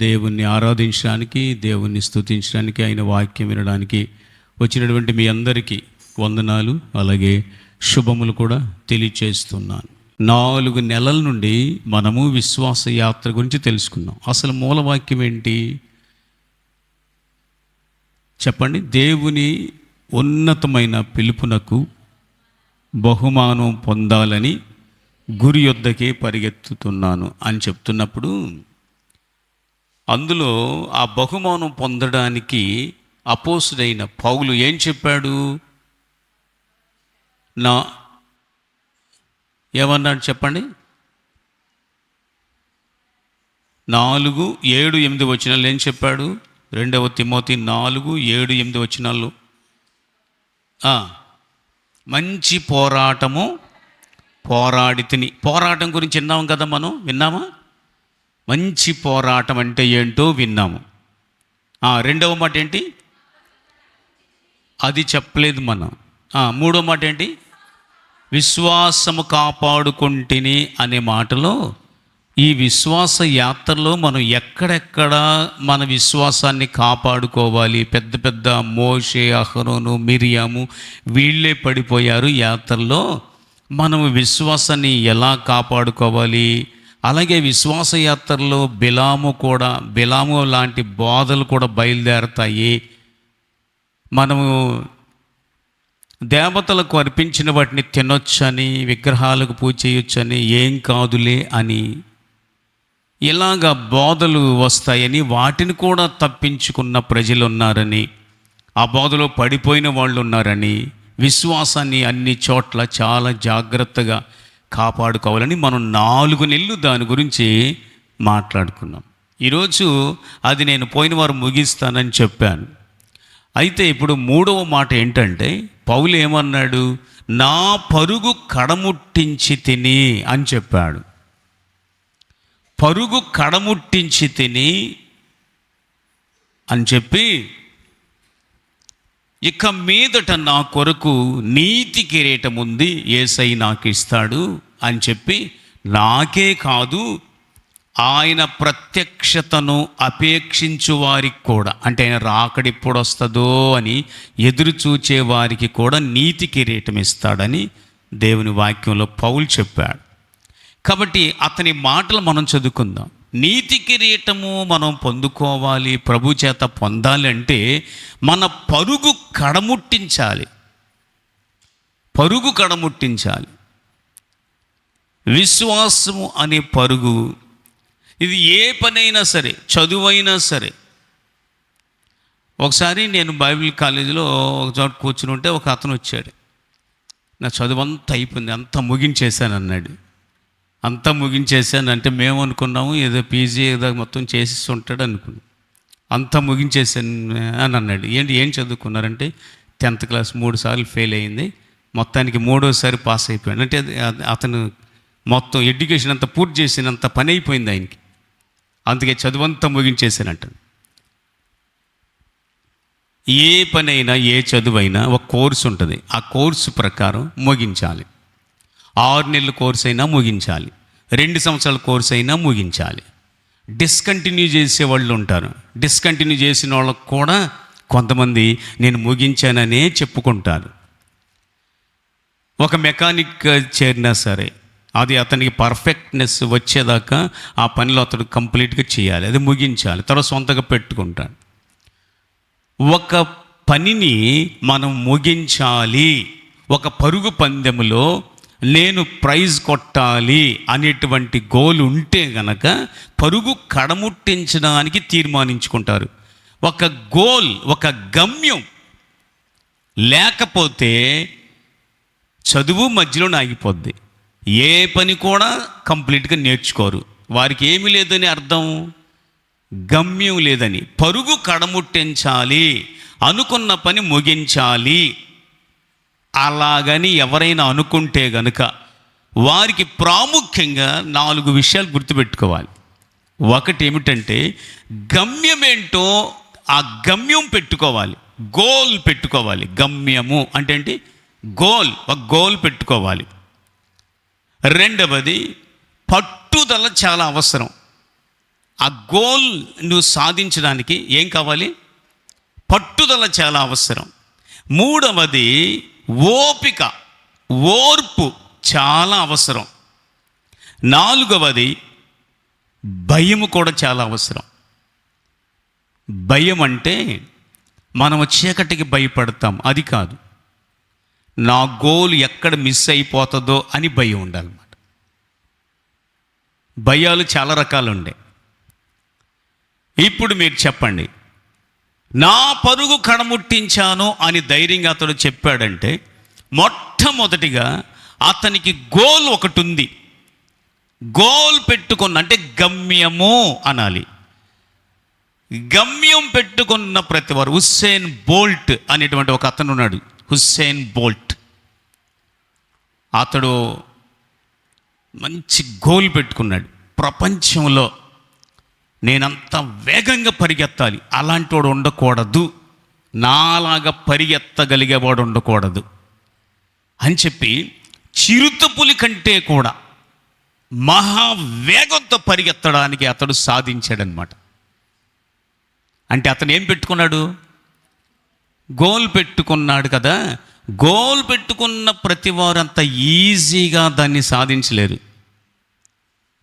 దేవుణ్ణి ఆరాధించడానికి, దేవుణ్ణి స్తుతించడానికి, ఆయన వాక్యం వినడానికి వచ్చినటువంటి మీ అందరికీ వందనాలు, అలాగే శుభములు కూడా తెలియచేస్తున్నాను. 4 నెలల నుండి మనము విశ్వాస యాత్ర గురించి తెలుసుకున్నాం. అసలు మూలవాక్యం ఏంటి చెప్పండి? దేవుని ఉన్నతమైన పిలుపునకు బహుమానం పొందాలని గురి యొద్దకే పరిగెత్తుతున్నాను అని చెప్తున్నప్పుడు, అందులో ఆ బహుమానం పొందడానికి అపోస్తుడైన పౌలు ఏం చెప్పాడు? ఏమన్నాడు చెప్పండి? 4, 7, 8 వచనాలు ఏం చెప్పాడు? 2 తిమోతి 4, 7, 8 వచనాలు మంచి పోరాటము పోరాడి తిని. పోరాటం గురించి విన్నాము కదా, మనం విన్నామా? మంచి పోరాటం అంటే ఏంటో విన్నాము. రెండవ మాట ఏంటి? అది చెప్పలేదు మనం. మూడో మాట ఏంటి? విశ్వాసము కాపాడుకుంటుని అనే మాటలో, ఈ విశ్వాస యాత్రలో మనం ఎక్కడెక్కడ మన విశ్వాసాన్ని కాపాడుకోవాలి. పెద్ద పెద్ద మోషే, అహరోను, మిరియాము వీళ్ళే పడిపోయారు యాత్రలో. మనము విశ్వాసాన్ని ఎలా కాపాడుకోవాలి? అలాగే విశ్వాస యాత్రలో బిలాము లాంటి బోధలు కూడా బయలుదేరతాయి. మనము దేవతలకు అర్పించిన వాటిని తినొచ్చని, విగ్రహాలకు పూజ చేయొచ్చని, ఏం కాదులే అని ఇలాగ బోధలు వస్తాయని, వాటిని కూడా తప్పించుకున్న ప్రజలు ఉన్నారని, ఆ బోధలో పడిపోయిన వాళ్ళు ఉన్నారని, విశ్వాసాన్ని అన్ని చోట్ల చాలా జాగ్రత్తగా కాపాడుకోవాలని మనం 4 నెలలు దాని గురించి మాట్లాడుకున్నాం. ఈరోజు అది నేను పోయిన వారం ముగిస్తానని చెప్పాను. అయితే ఇప్పుడు 3వ మాట ఏంటంటే, పౌలు ఏమన్నాడు? నా పరుగు కడముట్టించి తిని అని చెప్పాడు. పరుగు కడముట్టించి తిని అని చెప్పి, ఇక మీదట నా కొరకు నీతి కిరీటం ఉంది, యేసయ్య నాకు ఇస్తాడు అని చెప్పి, నాకే కాదు ఆయన ప్రత్యక్షతను అపేక్షించు వారికి కూడా, అంటే ఆయన రాకడిప్పుడు వస్తుందో అని ఎదురు చూచే వారికి కూడా నీతి కిరీటం ఇస్తాడని దేవుని వాక్యంలో పౌలు చెప్పాడు. కాబట్టి అతని మాటలు మనం చదువుకుందాం. నీతి కిరీటము మనం పొందుకోవాలి, ప్రభు చేత పొందాలి అంటే మన పరుగు కడముట్టించాలి. పరుగు కడముట్టించాలి. విశ్వాసము అనే పరుగు, ఇది ఏ పనైనా సరే, చదువైనా సరే. ఒకసారి నేను బైబిల్ కాలేజీలో ఒక చోట కూర్చుని ఉంటే ఒక అతను వచ్చాడు. నా చదువు అంతా అయిపోయింది, అంతా ముగించేశాను అన్నాడు. అంతా ముగించేశాను అంటే మేము అనుకున్నాము ఏదో పీజీ ఏదో మొత్తం చేసి ఉంటాడు అనుకున్నాం. అంతా ముగించేశాను అని అన్నాడు. ఏం చదువుకున్నారంటే 10th క్లాస్ 3 సార్లు ఫెయిల్ అయింది, మొత్తానికి 3వసారి పాస్ అయిపోయాడు. అంటే అతను మొత్తం ఎడ్యుకేషన్ అంతా పూర్తి చేసినంత పని అయిపోయింది ఆయనకి, అందుకే చదువంతా ముగించేశానంట. ఏ పనైనా, ఏ చదువైనా ఒక కోర్సు ఉంటుంది. ఆ కోర్సు ప్రకారం ముగించాలి. 6 నెలల కోర్సు అయినా ముగించాలి, 2 సంవత్సరాల కోర్సు అయినా ముగించాలి. డిస్కంటిన్యూ చేసేవాళ్ళు ఉంటారు. డిస్కంటిన్యూ చేసిన వాళ్ళకు కూడా కొంతమంది నేను ముగించాననే చెప్పుకుంటారు. ఒక మెకానిక్ చేరినా సరే, అది అతనికి పర్ఫెక్ట్నెస్ వచ్చేదాకా ఆ పనిలో అతడు కంప్లీట్గా చేయాలి, అది ముగించాలి, తర్వాత సొంతగా పెట్టుకుంటాడు. ఒక పనిని మనం ముగించాలి. ఒక పరుగు పందెములో నేను ప్రైజ్ కొట్టాలి అనేటువంటి గోల్ ఉంటే గనక పరుగు కడముట్టించడానికి తీర్మానించుకుంటారు. ఒక గోల్, ఒక గమ్యం లేకపోతే చదువు మధ్యలో ఆగిపోద్ది. ఏ పని కూడా కంప్లీట్గా నేర్చుకోరు. వారికి ఏమీ లేదని అర్థం, గమ్యం లేదని. పరుగు కడముట్టించాలి, అనుకున్న పని ముగించాలి. అలాగని ఎవరైనా అనుకుంటే గనుక వారికి ప్రాముఖ్యంగా 4 విషయాలు గుర్తుపెట్టుకోవాలి. ఒకటి ఏమిటంటే, గమ్యం ఏంటో ఆ గమ్యం పెట్టుకోవాలి, గోల్ పెట్టుకోవాలి. గమ్యము అంటే ఏంటి? గోల్, ఒక గోల్ పెట్టుకోవాలి. రెండవది పట్టుదల చాలా అవసరం. ఆ గోల్ నువ్వు సాధించడానికి ఏం కావాలి? పట్టుదల చాలా అవసరం. మూడవది ఓపిక, ఓర్పు చాలా అవసరం. నాలుగవది భయము కూడా చాలా అవసరం. భయం అంటే మనము చీకటికి భయపడతాం, అది కాదు. నా గోల్ ఎక్కడ మిస్ అయిపోతుందో అని భయం ఉండాలన్నమాట. భయాలు చాలా రకాలు ఉండే. ఇప్పుడు మీరు చెప్పండి, నా పరుగు కడముట్టించాను అని ధైర్యంగా అతడు చెప్పాడంటే మొట్టమొదటిగా అతనికి గోల్ ఒకటి ఉంది. గోల్ పెట్టుకున్న అంటే గమ్యము అనాలి. గమ్యం పెట్టుకున్న ప్రతివారు, హుస్సేన్ బోల్ట్ అనేటువంటి ఒక అతను ఉన్నాడు, హుస్సేన్ బోల్ట్. అతడు మంచి గోల్ పెట్టుకున్నాడు. ప్రపంచంలో నేనంత వేగంగా పరిగెత్తాలి, అలాంటి వాడు ఉండకూడదు, నాలాగా పరిగెత్తగలిగేవాడు ఉండకూడదు అని చెప్పి చిరుతపులి కంటే కూడా మహావేగంతో పరిగెత్తడానికి అతడు సాధించాడనమాట. అంటే అతను ఏం పెట్టుకున్నాడు? గోల్ పెట్టుకున్నాడు కదా. గోల్ పెట్టుకున్న ప్రతి వారు అంత ఈజీగా దాన్ని సాధించలేరు.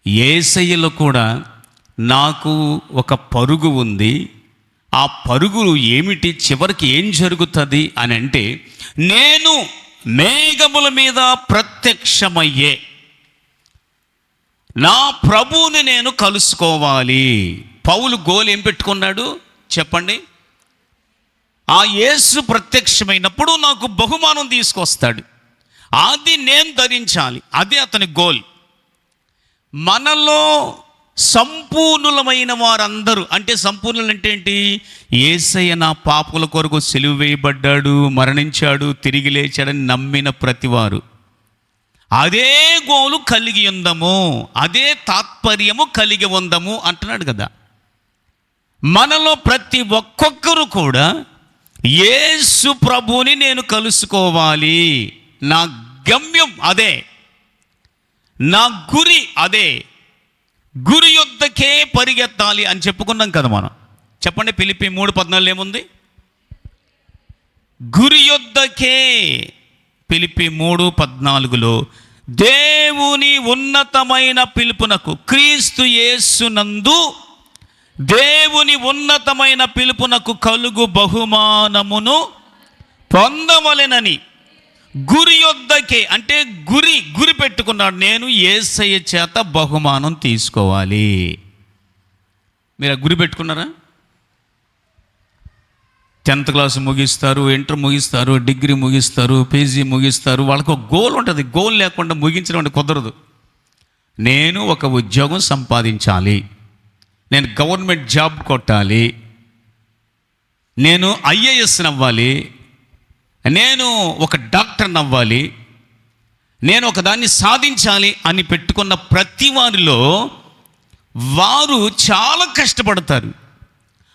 యేసయ్యలో కూడా నాకు ఒక పరుగు ఉంది, ఆ పరుగు ఏమిటి, చివరికి ఏం జరుగుతుంది అని అంటే, నేను మేఘముల మీద ప్రత్యక్షమయ్యే నా ప్రభువుని నేను కలుసుకోవాలి. పౌలు గోల్ ఏం పెట్టుకున్నాడు చెప్పండి? ఆ యేసు ప్రత్యక్షమైనప్పుడు నాకు బహుమానం తీసుకొస్తాడు, అది నేను ధరించాలి, అదే అతని గోల్. మనలో సంపూర్ణులమైన వారందరూ, అంటే సంపూర్ణులు అంటే ఏంటి? యేసయ్య నా పాపుల కొరకు సిలువ వేయబడ్డాడు, మరణించాడు, తిరిగి లేచాడని నమ్మిన ప్రతివారు అదే గోలు కలిగి ఉందము, అదే తాత్పర్యము కలిగి ఉందము అంటున్నాడు కదా. మనలో ప్రతి ఒక్కొక్కరు కూడా యేసు ప్రభువుని నేను కలుసుకోవాలి, నా గమ్యం అదే, నా గురి అదే, గురి యొద్దకే పరిగెత్తాలి అని చెప్పుకున్నాం కదా మనం. చెప్పండి, ఫిలిప్పీ 3:14 ఏముంది? గురి యొద్దకే. ఫిలిప్పీ 3:14లో దేవుని ఉన్నతమైన పిలుపునకు, క్రీస్తు యేసునందు దేవుని ఉన్నతమైన పిలుపునకు కలుగు బహుమానమును పొందవలెనని గురి యొద్దకే, అంటే గురి పెట్టుకున్నాడు. నేను యేసయ్య చేత బహుమానం తీసుకోవాలి. మీరు ఆ గురి పెట్టుకున్నారా? 10th క్లాస్ ముగిస్తారు, ఇంటర్ ముగిస్తారు, డిగ్రీ ముగిస్తారు, పీజీ ముగిస్తారు. వాళ్ళకు ఒక గోల్ ఉంటుంది. గోల్ లేకుండా ముగించడం అంటే కుదరదు. నేను ఒక ఉద్యోగం సంపాదించాలి, నేను గవర్నమెంట్ జాబ్ కొట్టాలి, నేను ఐఏఎస్ని అవ్వాలి, నేను ఒక డాక్టర్ని అవ్వాలి, నేను ఒక దాన్ని సాధించాలి అని పెట్టుకున్న ప్రతి వారిలో వారు చాలా కష్టపడతారు.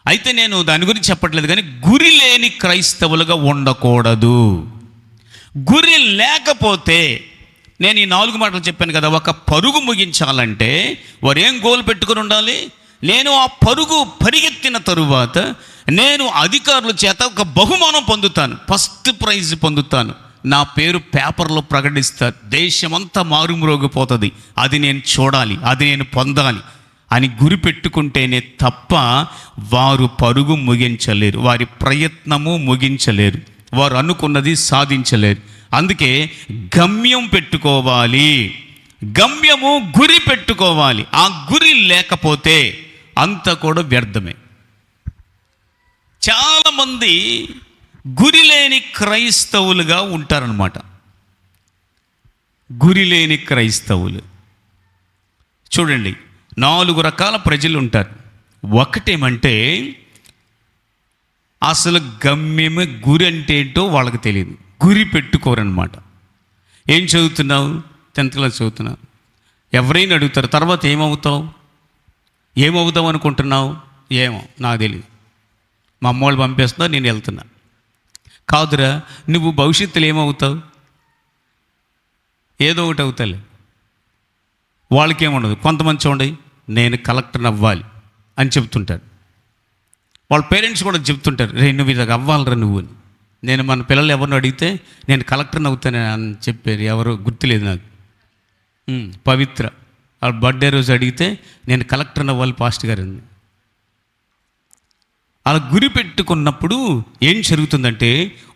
అయితే నేను దాని గురించి చెప్పట్లేదు, కానీ గురి లేని క్రైస్తవులుగా ఉండకూడదు. గురి లేకపోతే, నేను ఈ 4 మాటలు చెప్పాను కదా, ఒక పరుగు ముగించాలంటే వారు ఏం గోల్ పెట్టుకుని ఉండాలి? నేను ఆ పరుగు పరిగెత్తిన తరువాత నేను అధికారుల చేత ఒక బహుమానం పొందుతాను, ఫస్ట్ ప్రైజ్ పొందుతాను, నా పేరు పేపర్లో ప్రకటిస్తారు, దేశమంతా మారుమ్రోగిపోతుంది, అది నేను చూడాలి, అది నేను పొందాలి అని గురి పెట్టుకుంటేనే తప్ప వారు పరుగు ముగించలేరు, వారి ప్రయత్నము ముగించలేరు, వారు అనుకున్నది సాధించలేరు. అందుకే గమ్యం పెట్టుకోవాలి, గమ్యము గురి పెట్టుకోవాలి. ఆ గురి లేకపోతే అంత కూడా వ్యర్థమే. చాలామంది గురి లేని క్రైస్తవులుగా ఉంటారనమాట. గురి లేని క్రైస్తవులు చూడండి, 4 రకాల ప్రజలు ఉంటారు. ఒకటేమంటే అసలు గమ్యమే, గురి అంటే ఏంటో వాళ్ళకి తెలియదు, గురి పెట్టుకోరనమాట. ఏం చదువుతున్నావు? 10th క్లాస్ చదువుతున్నావు. ఎవరైనా అడుగుతారు, తర్వాత ఏమవుతావు అనుకుంటున్నావు? ఏమో నాకు తెలియదు, మా అమ్మ వాళ్ళు పంపేస్తున్నా, నేను వెళ్తున్నా. కాదురా, నువ్వు భవిష్యత్తులో ఏమవుతావు? ఏదో ఒకటి అవుతాలే. వాళ్ళకేముండదు. కొంతమంది చూడండి, నేను కలెక్టర్ని అవ్వాలి, అని చెప్తుంటారు. వాళ్ళ పేరెంట్స్ కూడా చెప్తుంటారు, రే నువ్వు ఇలాగ అవ్వాలరా నువ్వు అని. నేను మన పిల్లలు ఎవరిని అడిగితే నేను కలెక్టర్ని అవుతాను అని చెప్పారు, ఎవరో గుర్తులేదు నాకు. పవిత్ర వాళ్ళ బర్త్డే రోజు అడిగితే నేను కలెక్టర్ని అవ్వాలి పాస్టర్ గారు అని. అలా గురి పెట్టుకున్నప్పుడు ఏం జరుగుతుందంటే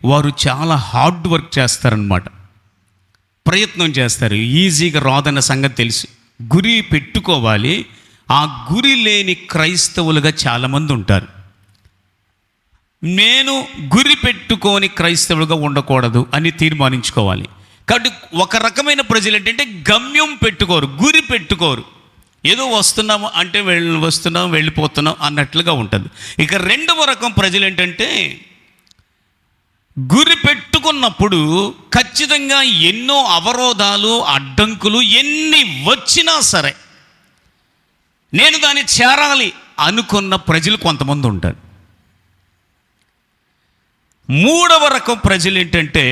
వారు చాలా హార్డ్ వర్క్ చేస్తారనమాట, ప్రయత్నం చేస్తారు. ఈజీగా రాదన్న సంగతి తెలుసు. గురి పెట్టుకోవాలి. ఆ గురి లేని క్రైస్తవులుగా చాలామంది ఉంటారు. నేను గురి పెట్టుకొని క్రైస్తవులుగా ఉండకూడదు అని తీర్మానించుకోవాలి. కాబట్టి ఒక రకమైన ప్రజలు ఏంటంటే గమ్యం పెట్టుకోరు, గురి పెట్టుకోరు. ఏదో వస్తున్నాము అంటే వస్తున్నాం వెళ్ళిపోతున్నాం అన్నట్లుగా ఉంటుంది. ఇక రెండవ రకం ప్రజలు ఏంటంటే గురి పెట్టుకున్నప్పుడు ఖచ్చితంగా ఎన్నో అవరోధాలు, అడ్డంకులు ఎన్ని వచ్చినా సరే నేను దాన్ని చేరాలి అనుకున్న ప్రజలు కొంతమంది ఉంటారు. మూడవ రకం ప్రజలు ఏంటంటే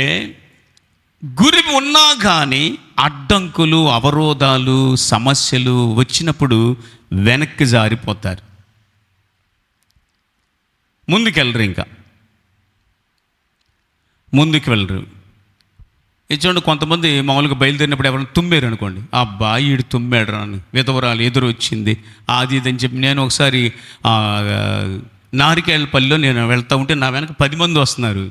గురి ఉన్నా కానీ అడ్డంకులు, అవరోధాలు, సమస్యలు వచ్చినప్పుడు వెనక్కి జారిపోతారు, ముందుకు వెళ్ళరు. చూడండి, కొంతమంది మామూలుగా బయలుదేరినప్పుడు ఎవరైనా తుమ్మారు అనుకోండి, అబ్బా ఈడు తుమ్మాడు అని విధవరాలు ఎదురు వచ్చింది అది ఇది అని చెప్పి. నేను ఒకసారి నారికేళ్ళపల్లిలో నేను వెళ్తూ ఉంటే నా వెనక 10 మంది వస్తున్నారు.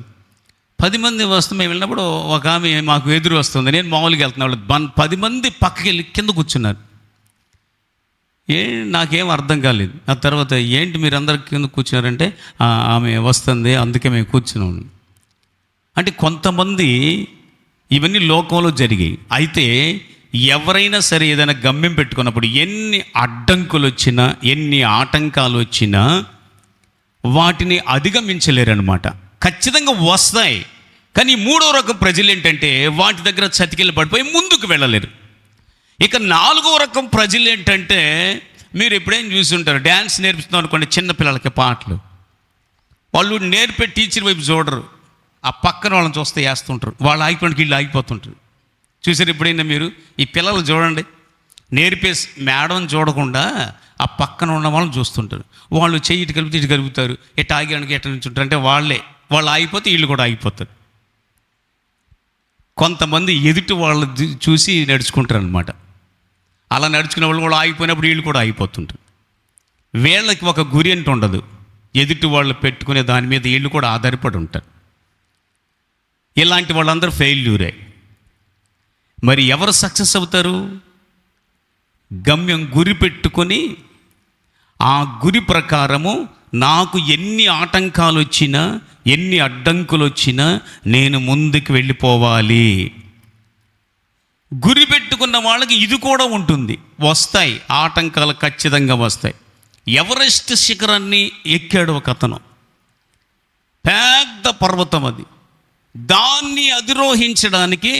10 మంది వస్తే మేము వెళ్ళినప్పుడు ఒక ఆమె మాకు ఎదురు వస్తుంది. నేను మామూలుగా వెళ్తున్నాను, 10 మంది పక్కకి వెళ్ళి కింద కూర్చున్నారు. నాకేం అర్థం కాలేదు. ఆ తర్వాత ఏంటి మీరు అందరు కింద కూర్చున్నారంటే ఆమె వస్తుంది అందుకే మేము కూర్చున్నాం. అంటే కొంతమంది ఇవన్నీ లోకంలో జరిగాయి. అయితే ఎవరైనా సరే ఏదైనా గమ్యం పెట్టుకున్నప్పుడు ఎన్ని అడ్డంకులు వచ్చినా, ఎన్ని ఆటంకాలు వచ్చినా వాటిని అధిగమించలేరనమాట. ఖచ్చితంగా వస్తాయి. కానీ మూడో రకం ప్రజలు ఏంటంటే వాటి దగ్గర చతికిలు పడిపోయి ముందుకు వెళ్ళలేరు. ఇక నాలుగో రకం ప్రజలు ఏంటంటే మీరు ఎప్పుడైనా చూస్తుంటారు, డ్యాన్స్ నేర్పిస్తున్నాం అనుకోండి చిన్నపిల్లలకి పాటలు, వాళ్ళు నేర్పే టీచర్ వైపు చూడరు, ఆ పక్కన వాళ్ళని చూస్తే వేస్తుంటారు. వాళ్ళు ఆగిపోయినకి వీళ్ళు ఆగిపోతుంటారు. చూసారు ఎప్పుడైనా మీరు? ఈ పిల్లలు చూడండి, నేర్పే మేడం చూడకుండా ఆ పక్కన ఉన్న వాళ్ళని చూస్తుంటారు. వాళ్ళు చెయ్యి ఇటు కలిపితే ఇటు కలుపుతారు, ఎటు ఆగానికి ఎట్లా నుంచుంటారు అంటే వాళ్ళు ఆగిపోతే వీళ్ళు కూడా ఆగిపోతారు. కొంతమంది ఎదుటి వాళ్ళు చూసి నడుచుకుంటారు అనమాట. అలా నడుచుకునే వాళ్ళు కూడా ఆగిపోయినప్పుడు వీళ్ళు కూడా ఆగిపోతుంటారు. వీళ్ళకి ఒక గురి అంటూ ఉండదు, ఎదుటి వాళ్ళు పెట్టుకునే దాని మీద వీళ్ళు కూడా ఆధారపడి ఉంటారు. ఇలాంటి వాళ్ళందరూ ఫెయిల్యూరే. మరి ఎవరు సక్సెస్ అవుతారు? గమ్యం గురి పెట్టుకొని ఆ గురి ప్రకారము నాకు ఎన్ని ఆటంకాలు వచ్చినా, ఎన్ని అడ్డంకులు వచ్చినా నేను ముందుకు వెళ్ళిపోవాలి. గురి పెట్టుకున్న వాళ్ళకి ఇది కూడా ఉంటుంది, వస్తాయి ఆటంకాలు, ఖచ్చితంగా వస్తాయి. ఎవరెస్ట్ శిఖరాన్ని ఎక్కాడు ఒక అతను, పెద్ద పర్వతం అది. దాన్ని అధిరోహించడానికి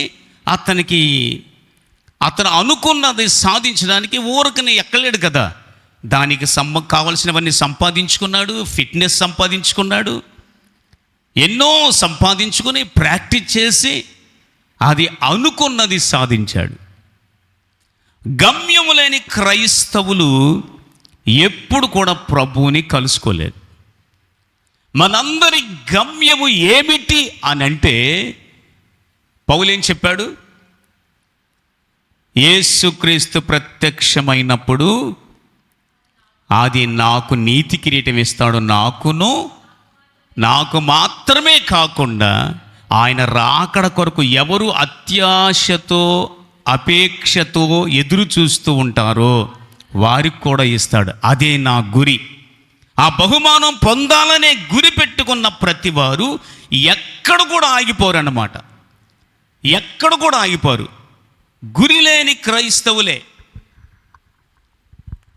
అతను అనుకున్నది సాధించడానికి ఊరకనే ఎక్కలేడు కదా. దానికి కావలసినవన్నీ సంపాదించుకున్నాడు, ఫిట్నెస్ సంపాదించుకున్నాడు, ఎన్నో సంపాదించుకుని ప్రాక్టీస్ చేసి అది అనుకున్నది సాధించాడు. గమ్యము లేని క్రైస్తవులు ఎప్పుడు కూడా ప్రభువుని కలుసుకోలేరు. మనందరి గమ్యము ఏమిటి అని అంటే పౌలు ఏం చెప్పాడు? యేసుక్రీస్తు ప్రత్యక్షమైనప్పుడు అది నాకు నీతి కిరీటం ఇస్తాడు, నాకు మాత్రమే కాకుండా ఆయన రాకడ కొరకు ఎవరు అత్యాశతో అపేక్షతో ఎదురు చూస్తూ ఉంటారో వారికి కూడా ఇస్తాడు. అదే నా గురి. ఆ బహుమానం పొందాలనే గురి పెట్టుకున్న ప్రతి వారు ఎక్కడ కూడా ఆగిపోరు అన్నమాట. ఎక్కడ కూడా ఆగిపోరు. గురి లేని క్రైస్తవులే.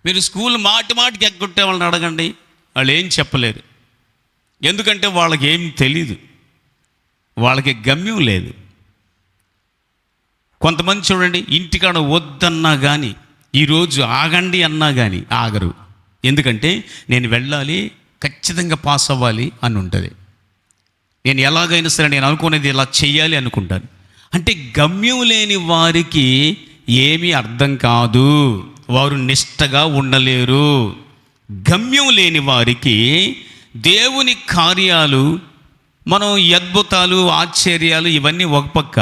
మీరు స్కూల్ మాటికి ఎగ్గొట్టే వాళ్ళని అడగండి, వాళ్ళు ఏం చెప్పలేరు. ఎందుకంటే వాళ్ళకి ఏం తెలీదు, వాళ్ళకి గమ్యం లేదు. కొంతమంది చూడండి, ఇంటికాడ వద్దన్నా కానీ, ఈరోజు ఆగండి అన్నా కానీ ఆగరు. ఎందుకంటే నేను వెళ్ళాలి, ఖచ్చితంగా పాస్ అవ్వాలి అని ఉంటుంది. నేను ఎలాగైనా సరే నేను అనుకునేది ఇలా చెయ్యాలి అనుకుంటాను. అంటే గమ్యం లేని వారికి ఏమీ అర్థం కాదు, వారు నిష్టగా ఉండలేరు, గమ్యం లేని వారికి దేవుని కార్యాలు, మనం అద్భుతాలు, ఆశ్చర్యాలు ఇవన్నీ ఒక పక్క.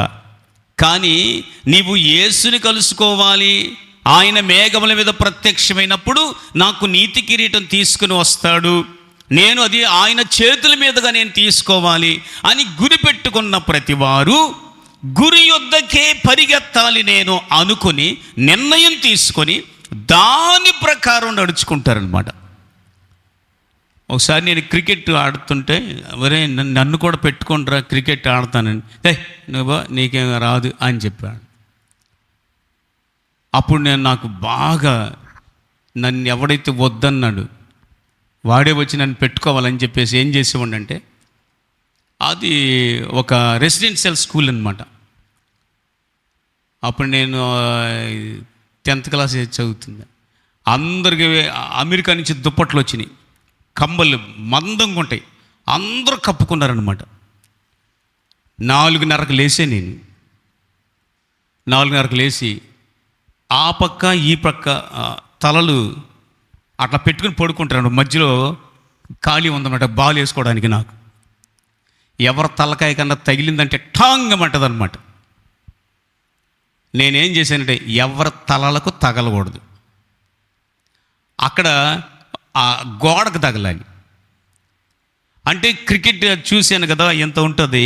కానీ నీవు యేసుని కలుసుకోవాలి, ఆయన మేఘముల మీద ప్రత్యక్షమైనప్పుడు నాకు నీతి కిరీటం తీసుకుని వస్తాడు, నేను అది ఆయన చేతుల మీదుగా నేను తీసుకోవాలి అని గురి పెట్టుకున్న ప్రతివారు గురి యొద్దకే పరిగెత్తాలి నేను అనుకుని నిర్ణయం తీసుకొని దాని ప్రకారం నడుచుకుంటారనమాట. ఒకసారి నేను క్రికెట్ ఆడుతుంటే, ఒరే నన్ను కూడా పెట్టుకుంటారా, క్రికెట్ ఆడతానని. నువ్వు నీకేం రాదు అని చెప్పాడు. అప్పుడు నాకు బాగా, నన్ను ఎవడైతే వద్దన్నాడు వాడే వచ్చి నన్ను పెట్టుకోవాలని చెప్పేసి ఏం చేసేవాడిని అంటే, అది ఒక రెసిడెన్షియల్ స్కూల్ అనమాట. అప్పుడు నేను 10th క్లాస్ చదువుతుంది. అందరికి అమెరికా నుంచి దుప్పట్లు వచ్చినాయి, కంబళ్ళు మందంగా ఉంటాయి, అందరూ కప్పుకున్నారనమాట. 4:30కు లేసే నేను 4:30కు లేచి ఆ పక్క ఈ పక్క తలలు అట్లా పెట్టుకుని పడుకుంటాను. మధ్యలో ఖాళీ ఉందన్నమాట బాల్ వేసుకోవడానికి. నాకు ఎవరి తలకాయ కన్నా తగిలిందంటే ఠాంగమంటది అనమాట. నేనేం చేశానంటే ఎవరి తలలకు తగలకూడదు, అక్కడ ఆ గోడకు తగలాలి. అంటే క్రికెట్ చూశాను కదా ఎంత ఉంటుంది,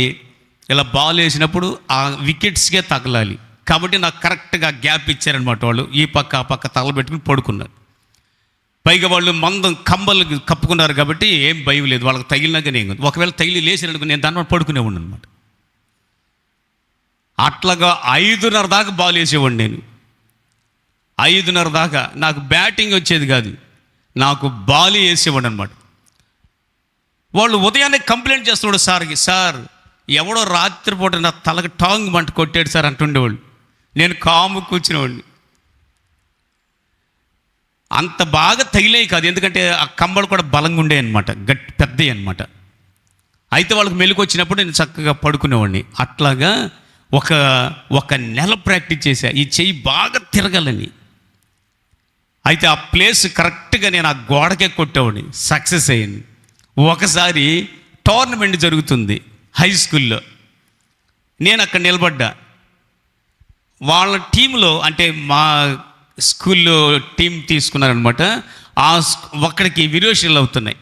ఇలా బాల్ వేసినప్పుడు ఆ వికెట్స్కే తగలాలి. కాబట్టి నాకు కరెక్ట్గా గ్యాప్ ఇచ్చారనమాట. వాళ్ళు ఈ పక్క ఆ పక్క తగలు పెట్టుకుని పడుకున్నారు. పైగా వాళ్ళు మందం కంబలు కప్పుకున్నారు కాబట్టి ఏం భయం లేదు, వాళ్ళకి తగిలినాకనే. ఒకవేళ తగిలి లేచినట్టుకు నేను దాని పడుకునేవాడిని అనమాట. అట్లాగా 5:30 దాకా బాల్ వేసేవాడిని నేను. 5:30 దాకా నాకు బ్యాటింగ్ వచ్చేది కాదు, నాకు బాల్ వేసేవాడు అనమాట. వాళ్ళు ఉదయాన్నే కంప్లైంట్ చేస్తున్నాడు సార్కి, సార్ ఎవడో రాత్రిపూట నా తలకి టాంగ్ మంట కొట్టాడు సార్ అంటుండేవాళ్ళు. నేను కాము కూర్చునేవాడిని. అంత బాగా తగిలేవి కాదు, ఎందుకంటే ఆ కంబలు కూడా బలంగా ఉండే అనమాట, పెద్దవి అనమాట. అయితే వాళ్ళకి మెలకు వచ్చినప్పుడు నేను చక్కగా పడుకునేవాడిని. అట్లాగా ఒక నెల ప్రాక్టీస్ చేశా, ఈ చెయ్యి బాగా తిరగాలని. అయితే ఆ ప్లేస్ కరెక్ట్గా నేను ఆ గోడకే కొట్టేవాడిని, సక్సెస్ అయ్యింది. ఒకసారి టోర్నమెంట్ జరుగుతుంది హై స్కూల్లో, నేను అక్కడ నిలబడ్డా. వాళ్ళ టీంలో అంటే మా స్కూల్లో టీం తీసుకున్నారనమాట. ఒక్కడికి విరోషన్లు అవుతున్నాయి,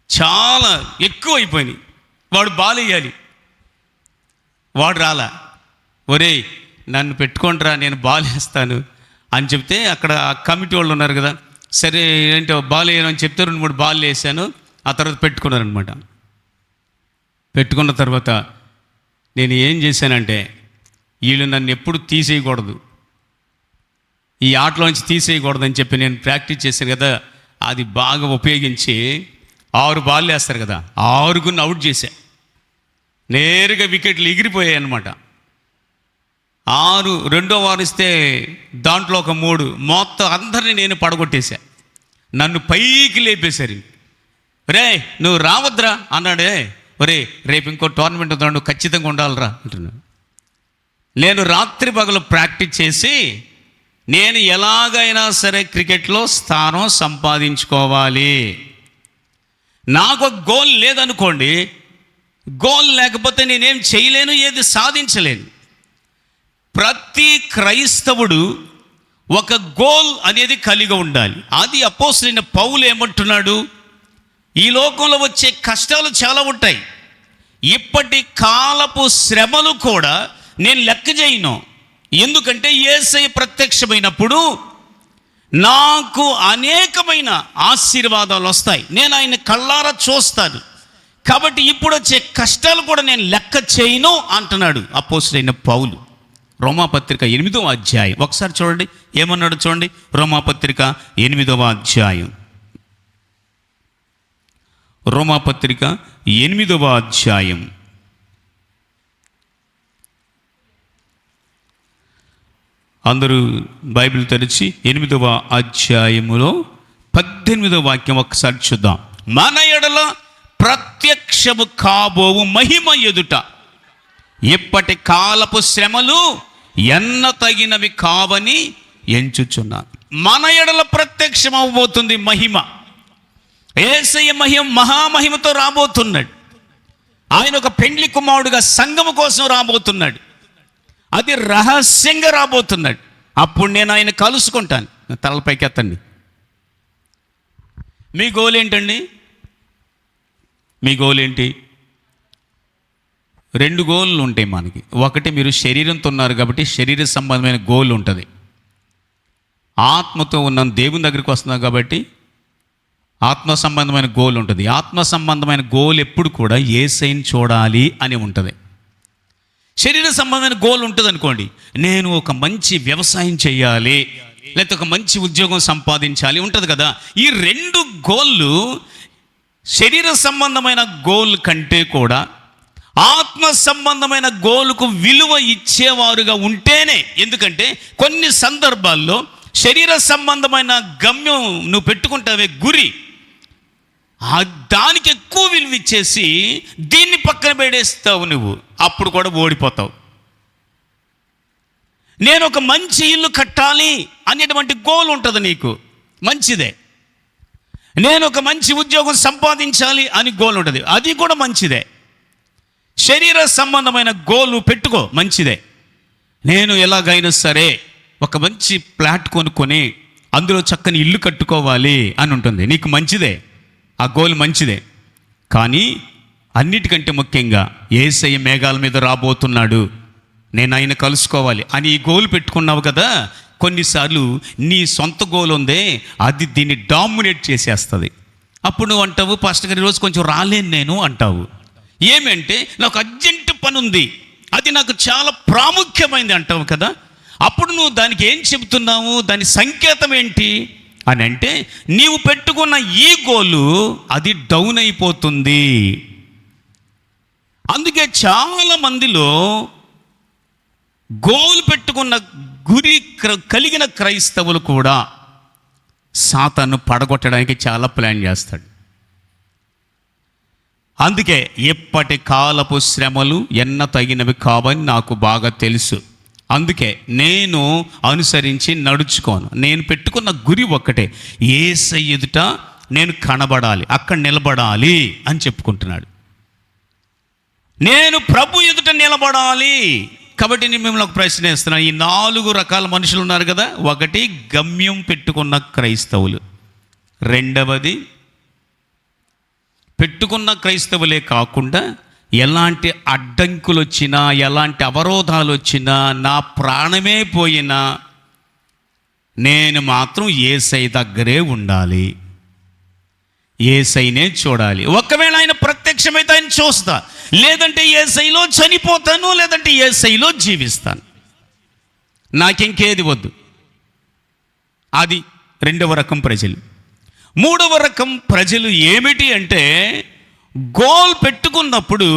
చాలా ఎక్కువ అయిపోయినాయి. వాడు బాల్ వేయాలి, వాడు రాలా. ఒరేయ్ నన్ను పెట్టుకుంటారా, నేను బాల్ వేస్తాను అని చెప్తే అక్కడ కమిటీ వాళ్ళు ఉన్నారు కదా, సరే ఏంటో బాల్ వేయను చెప్తే 2-3 బాల్ వేసాను. ఆ తర్వాత పెట్టుకున్నారనమాట. పెట్టుకున్న తర్వాత నేను ఏం చేశానంటే, వీళ్ళు నన్ను ఎప్పుడు తీసేయకూడదు, ఈ ఆటలోంచి తీసేయకూడదని చెప్పి నేను ప్రాక్టీస్ చేశాను కదా, అది బాగా ఉపయోగించి 6 బాల్ వేస్తారు కదా, 6గురిని అవుట్ చేశా. నేరుగా వికెట్లు ఎగిరిపోయాయి అన్నమాట. 6 రెండో వారిస్తే దాంట్లో ఒక 3 మొత్తం అందరినీ నేను పడగొట్టేశా. నన్ను పైకి లేపేశారు. రే నువ్వు రావద్దురా అన్నాడే. ఒరే రేపు ఇంకో టోర్నమెంట్ ఉందా, నువ్వు ఖచ్చితంగా ఉండాలిరా అంటున్నాను. నేను రాత్రి పగలు ప్రాక్టీస్ చేసి నేను ఎలాగైనా సరే క్రికెట్లో స్థానం సంపాదించుకోవాలి. నాకు గోల్ లేదనుకోండి, గోల్ లేకపోతే నేనేం చేయలేను, ఏది సాధించలేను. ప్రతి క్రైస్తవుడు ఒక గోల్ అనేది కలిగి ఉండాలి. అది అపోస్తలుడైన పౌలు ఏమంటున్నాడు, ఈ లోకంలో వచ్చే కష్టాలు చాలా ఉంటాయి, ఇప్పటి కాలపు శ్రమలు కూడా నేను లెక్క చేయను. ఎందుకంటే యేసయ్య ప్రత్యక్షమైనప్పుడు నాకు అనేకమైన ఆశీర్వాదాలు వస్తాయి, నేను ఆయన కళ్ళారా చూస్తాను. కాబట్టి ఇప్పుడు వచ్చే కష్టాలు కూడా నేను లెక్క చేయను అంటున్నాడు అపోస్తలుడైన పౌలు. రోమాపత్రిక 8వ అధ్యాయం ఒకసారి చూడండి, ఏమన్నాడు చూడండి. రోమాపత్రిక 8వ అధ్యాయం, రోమాపత్రిక 8వ అధ్యాయం అందరూ బైబిల్ తెరిచి 8వ అధ్యాయములో 18వ వాక్యం ఒకసారి చూద్దాం. మన ఎడల ప్రత్యక్షము కాబోవు మహిమ ఎదుట ఇప్పటి కాలపు శ్రమలు ఎన్న తగినవి కావని ఎంచుచున్నాను. మన ఎడల ప్రత్యక్షం అవబోతుంది మహిమ. యేసయ్య మహామహిమతో రాబోతున్నాడు. ఆయన ఒక పెండ్లి కుమారుడుగా సంఘము కోసం రాబోతున్నాడు. అది రహస్యంగా రాబోతున్నాడు. అప్పుడు నేను ఆయన కలుసుకుంటాను. తలపైకి ఎత్తండి. మీ గోల్ ఏంటండి? మీ గోల్ ఏంటి? 2 గోళ్ళు ఉంటాయి మనకి. ఒకటి, మీరు శరీరంతో ఉన్నారు కాబట్టి శరీర సంబంధమైన గోల్ ఉంటుంది. ఆత్మతో ఉన్నాం, దేవుని దగ్గరికి వస్తున్నాం కాబట్టి ఆత్మ సంబంధమైన గోల్ ఉంటుంది. ఆత్మ సంబంధమైన గోల్ ఎప్పుడు కూడా యేసయ్యని చూడాలి అని ఉంటుంది. శరీర సంబంధమైన గోల్ ఉంటుంది అనుకోండి, నేను ఒక మంచి వ్యవసాయం చేయాలి, లేకపోతే ఒక మంచి ఉద్యోగం సంపాదించాలి ఉంటుంది కదా. ఈ 2 గోళ్ళు శరీర సంబంధమైన గోల్ కంటే కూడా ఆత్మ సంబంధమైన గోలుకు విలువ ఇచ్చేవారుగా ఉంటేనే. ఎందుకంటే కొన్ని సందర్భాల్లో శరీర సంబంధమైన గమ్యం నువ్వు పెట్టుకుంటావే గురి, దానికి ఎక్కువ విలువ ఇచ్చేసి దీన్ని పక్కన పెడేస్తావు, నువ్వు అప్పుడు కూడా ఓడిపోతావు. నేను ఒక మంచి ఇల్లు కట్టాలి అనేటువంటి గోల్ ఉంటుంది నీకు, మంచిదే. నేను ఒక మంచి ఉద్యోగం సంపాదించాలి అని గోల్ ఉంటుంది, అది కూడా మంచిదే. శరీర సంబంధమైన గోలు పెట్టుకో, మంచిదే. నేను ఎలాగైనా సరే ఒక మంచి ఫ్లాట్ కొనుక్కొని అందులో చక్కని ఇల్లు కట్టుకోవాలి అని ఉంటుంది, నీకు మంచిదే, ఆ గోల్ మంచిదే. కానీ అన్నిటికంటే ముఖ్యంగా యేసయ్య మేఘాల మీద రాబోతున్నాడు, నేను ఆయన కలుసుకోవాలి అని ఈ గోల్ పెట్టుకున్నావు కదా. కొన్నిసార్లు నీ సొంత గోల్ ఉందే, అది దీన్ని డామినేట్ చేసేస్తుంది. అప్పుడు నువ్వు అంటావు, పాస్టర్ గారు ఈరోజు కొంచెం రాలేను నేను అంటావు. ఏమంటే నాకు అర్జెంటు పని ఉంది, అది నాకు చాలా ప్రాముఖ్యమైనది అంటావు కదా. అప్పుడు నువ్వు దానికి ఏం చెబుతున్నావు, దాని సంకేతం ఏంటి అని అంటే, నీవు పెట్టుకున్న ఈ గోలు అది డౌన్ అయిపోతుంది. అందుకే చాలా మందిలో గోల్ పెట్టుకున్న గురి కలిగిన క్రైస్తవులు కూడా సాతాను పడగొట్టడానికి చాలా ప్లాన్ చేస్తాడు. అందుకే ఎప్పటి కాలపు శ్రమలు ఎన్న తగినవి కావని నాకు బాగా తెలుసు. అందుకే నేను అనుసరించి నడుచుకోను. నేను పెట్టుకున్న గురి ఒక్కటే, యేసయ్య ఎదుట నేను కనబడాలి, అక్కడ నిలబడాలి అని చెప్పుకుంటున్నాడు. నేను ప్రభు ఎదుట నిలబడాలి. కాబట్టి నేను మిమ్మల్ని ఒక ప్రశ్న వేస్తున్నాను. ఈ 4 రకాల మనుషులు ఉన్నారు కదా. ఒకటి, గమ్యం పెట్టుకున్న క్రైస్తవులు. రెండవది, పెట్టుకున్న క్రైస్తవులే కాకుండా ఎలాంటి అడ్డంకులు వచ్చినా, ఎలాంటి అవరోధాలు వచ్చినా, నా ప్రాణమే పోయినా నేను మాత్రం యేసయ్య దగ్గరే ఉండాలి, యేసయ్యనే చూడాలి. ఒకవేళ ఆయన ప్రత్యక్షమైతే ఆయన చూస్తా, లేదంటే యేసయ్యలో చనిపోతాను, లేదంటే యేసయ్యలో జీవిస్తాను, నాకింకేది వద్దు. అది 2వ రకం ప్రజలు. 3వ రకం ప్రజలు ఏమిటి అంటే, గోల్ పెట్టుకున్నప్పుడు,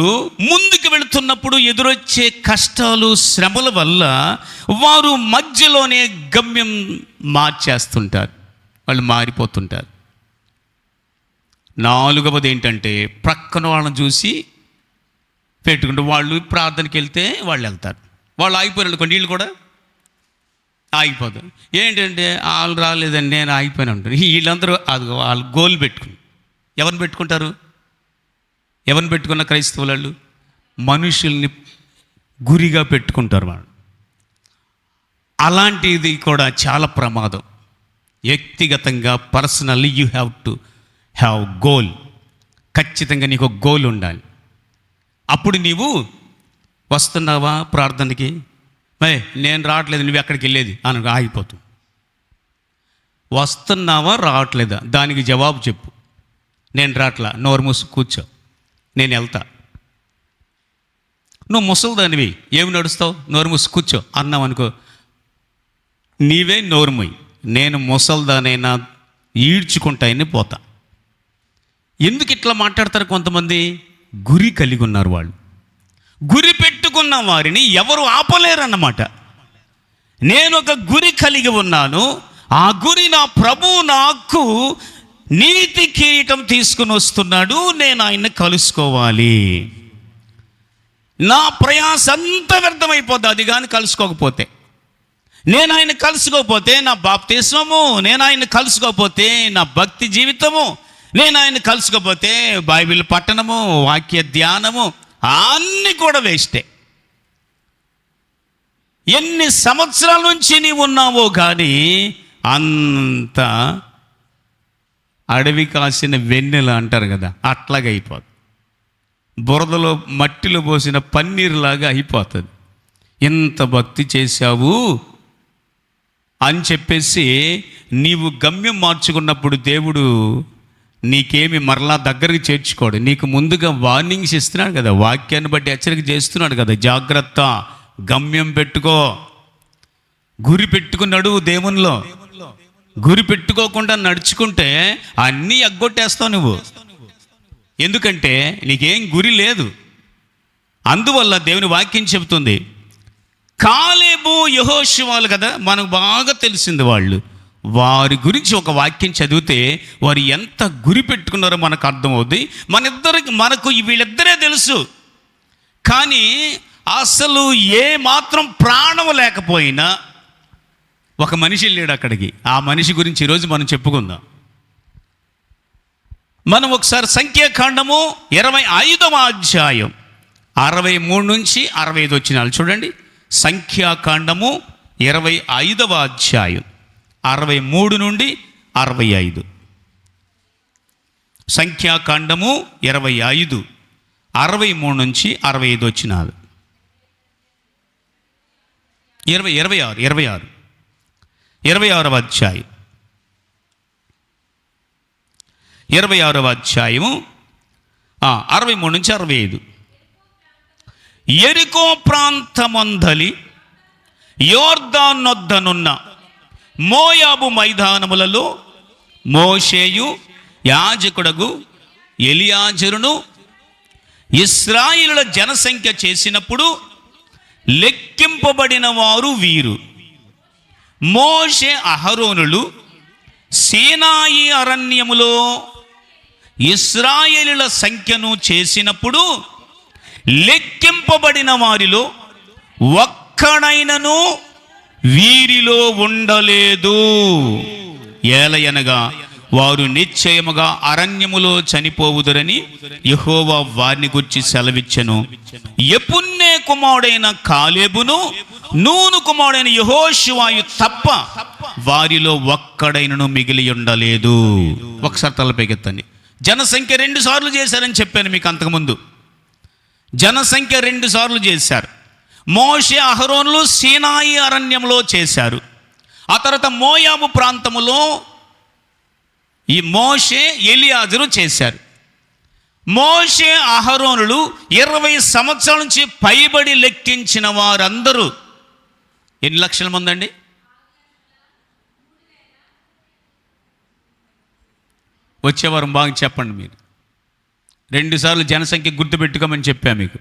ముందుకు వెళుతున్నప్పుడు ఎదురొచ్చే కష్టాలు, శ్రమల వల్ల వారు మధ్యలోనే గమ్యం మార్చేస్తుంటారు, వాళ్ళు మారిపోతుంటారు. 4వది ఏంటంటే, ప్రక్కన వాళ్ళని చూసి పెట్టుకుంటూ వాళ్ళు ప్రార్థనకి వెళ్తే వాళ్ళు వెళ్తారు, వాళ్ళు ఆగిపోయారు అనుకోండి, వీళ్ళు కూడా ఆగిపోతారు. ఏంటంటే వాళ్ళు రాలేదండి నేను ఆగిపోయినా ఉంటాను. వీళ్ళందరూ అది వాళ్ళు గోల్ పెట్టుకుని ఎవరిని పెట్టుకుంటారు? ఎవరిని పెట్టుకున్న క్రైస్తవులు వాళ్ళు మనుషుల్ని గురిగా పెట్టుకుంటారు. వాళ్ళు అలాంటిది కూడా చాలా ప్రమాదం. వ్యక్తిగతంగా personally you have to have goal. ఖచ్చితంగా నీకు ఒక గోల్ ఉండాలి. అప్పుడు నీవు వస్తున్నావా ప్రార్థనకి, నేను రావట్లేదు, నువ్వు ఎక్కడికి వెళ్ళేది అని ఆగిపోతావు. వస్తున్నావా రావట్లేదా దానికి జవాబు చెప్పు. నేను రాట్లా, నోరు మూసి కూర్చో, నేను వెళ్తా. నువ్వు ముసలిదానివి, ఏమి నడుస్తావు, నోరు మూసి కూర్చో అన్నావు అనుకో, నీవే నోరు మూయి, నేను ముసలిదానైనా ఈడ్చుకుంటాయని పోతా. ఎందుకు ఇట్లా మాట్లాడతారు కొంతమంది? గురి కలిగి ఉన్నారు వాళ్ళు. గురి పెట్టుకున్న వారిని ఎవరు ఆపలేరన్నమాట. నేను ఒక గురి కలిగి ఉన్నాను, ఆ గురి నా ప్రభువు నాకు నీతి కిరీటం తీసుకుని వస్తున్నాడు, నేను ఆయన్ని కలుసుకోవాలి. నా ప్రయాస అంతా వ్యర్థమైపోద్ది అది కానీ కలుసుకోకపోతే. నేను ఆయన కలుసుకోకపోతే నా బాప్తిస్మము, నేను ఆయన కలుసుకోకపోతే నా భక్తి జీవితము, నేను ఆయన కలుసుకోపోతే బైబిల్ పట్టణము, వాక్య ధ్యానము అన్నీ కూడా వేస్టే. ఎన్ని సంవత్సరాల నుంచి నీవు ఉన్నావో కానీ అంత అడవి కాసిన వెన్నెల అంటారు కదా, అట్లాగా అయిపోతుంది. బురదలో మట్టిలో పోసిన పన్నీరులాగా అయిపోతుంది. ఎంత భక్తి చేశావు అని చెప్పేసి నీవు గమ్యం మార్చుకున్నప్పుడు దేవుడు నీకేమి మరలా దగ్గరికి చేర్చుకోడు. నీకు ముందుగా వార్నింగ్స్ ఇస్తున్నాడు కదా, వాక్యాన్ని బట్టి హెచ్చరిక చేస్తున్నాడు కదా, జాగ్రత్త, గమ్యం పెట్టుకో, గురి పెట్టుకుని నడువు. దేవునిలో గురి పెట్టుకోకుండా నడుచుకుంటే అన్నీ ఎగ్గొట్టేస్తావు నువ్వు. ఎందుకంటే నీకేం గురి లేదు. అందువల్ల దేవుని వాక్యం చెబుతుంది, కాలేబు యెహోషువాలు కదా మనకు బాగా తెలిసింది. వారి గురించి ఒక వాక్యం చదివితే వారు ఎంత గురి పెట్టుకున్నారో మనకు అర్థమవుద్ది. మనకు వీళ్ళిద్దరే తెలుసు, కానీ అసలు ఏ మాత్రం ప్రాణం లేకపోయినా ఒక మనిషి వెళ్ళాడు అక్కడికి. ఆ మనిషి గురించి ఈరోజు మనం చెప్పుకుందాం. మనం ఒకసారి సంఖ్యాకాండము 25వ అధ్యాయం 63 నుంచి 65 వచనాలు చూడండి. సంఖ్యాకాండము 25వ అధ్యాయం 63 నుండి 65. సంఖ్యాకాండము 25 63 నుంచి 65 వచనాలు. 26వ అధ్యాయం 26వ అధ్యాయము 63 నుంచి 65. యెరికో ప్రాంతమందలి యోర్దాను నొద్దనున్న మోయాబు మైదానములలో మోషేయు యాజకుడగు ఎలియాజరును ఇశ్రాయేలుల జనసంఖ్య చేసినప్పుడు లెక్కింపబడిన వారు వీరు. మోషే అహరోనులు సీనాయి అరణ్యములో ఇశ్రాయేలుల సంఖ్యను చేసినప్పుడు లెక్కింపబడిన వారిలో ఒక్కడైనను వీరిలో ఉండలేదు. ఏలయనగా వారు నిశ్చయముగా అరణ్యములో చనిపోవుదురని యెహోవా వారిని గురించి సెలవిచ్చెను. యెఫున్నె కుమారుడైన కాలేబును నూను కుమారుడైన యెహోషువయు తప్ప వారిలో ఒక్కడైనను మిగిలి ఉండలేదు. ఒకసారి తలపైకెత్తండి. జనసంఖ్య 2 సార్లు చేశారని చెప్పాను మీకు అంతకుముందు. జనసంఖ్య 2 సార్లు చేశారు. మోషే అహరోనులు సీనాయి అరణ్యంలో చేశారు. ఆ తర్వాత మోయాబు ప్రాంతములో ఈ మోషే ఎలియాజరు చేశారు. మోషే అహరోనులు 20 సంవత్సరాల నుంచి పైబడి లెక్కించిన వారందరూ ఎన్ని లక్షల మంది అండి? వచ్చేవారం బాగా చెప్పండి మీరు. 2 సార్లు జనసంఖ్య గుర్తుపెట్టుకోమని చెప్పా మీకు.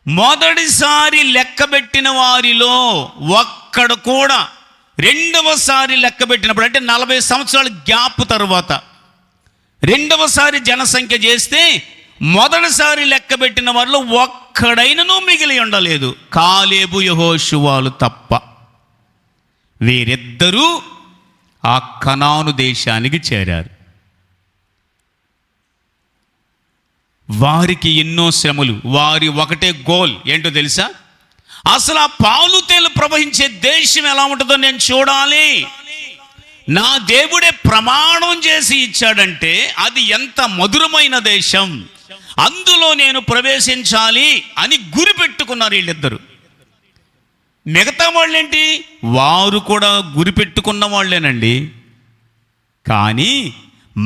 మొదటిసారి లెక్కబెట్టిన వారిలో ఒక్కడు కూడా రెండవసారి లెక్కబెట్టినప్పుడు, అంటే 40 సంవత్సరాల గ్యాప్ తరువాత రెండవసారి జనసంఖ్య చేస్తే మొదటిసారి లెక్కబెట్టిన వారిలో ఒక్కడైనను మిగిలి ఉండలేదు, కాలేబు యెహోషువాలు తప్ప. వీరిద్దరూ ఆ కనాను దేశానికి చేరారు. వారికి ఎన్నో శ్రమలు. వారి ఒకటే గోల్ ఏంటో తెలుసా? అసలు ఆ పాలు తేలు ప్రవహించే దేశం ఎలా ఉంటుందో నేను చూడాలి. నా దేవుడే ప్రమాణం చేసి ఇచ్చాడంటే అది ఎంత మధురమైన దేశం, అందులో నేను ప్రవేశించాలి అని గురి పెట్టుకున్నారు వీళ్ళిద్దరు. మిగతా వాళ్ళేంటి? వారు కూడా గురి పెట్టుకున్న వాళ్ళేనండి. కానీ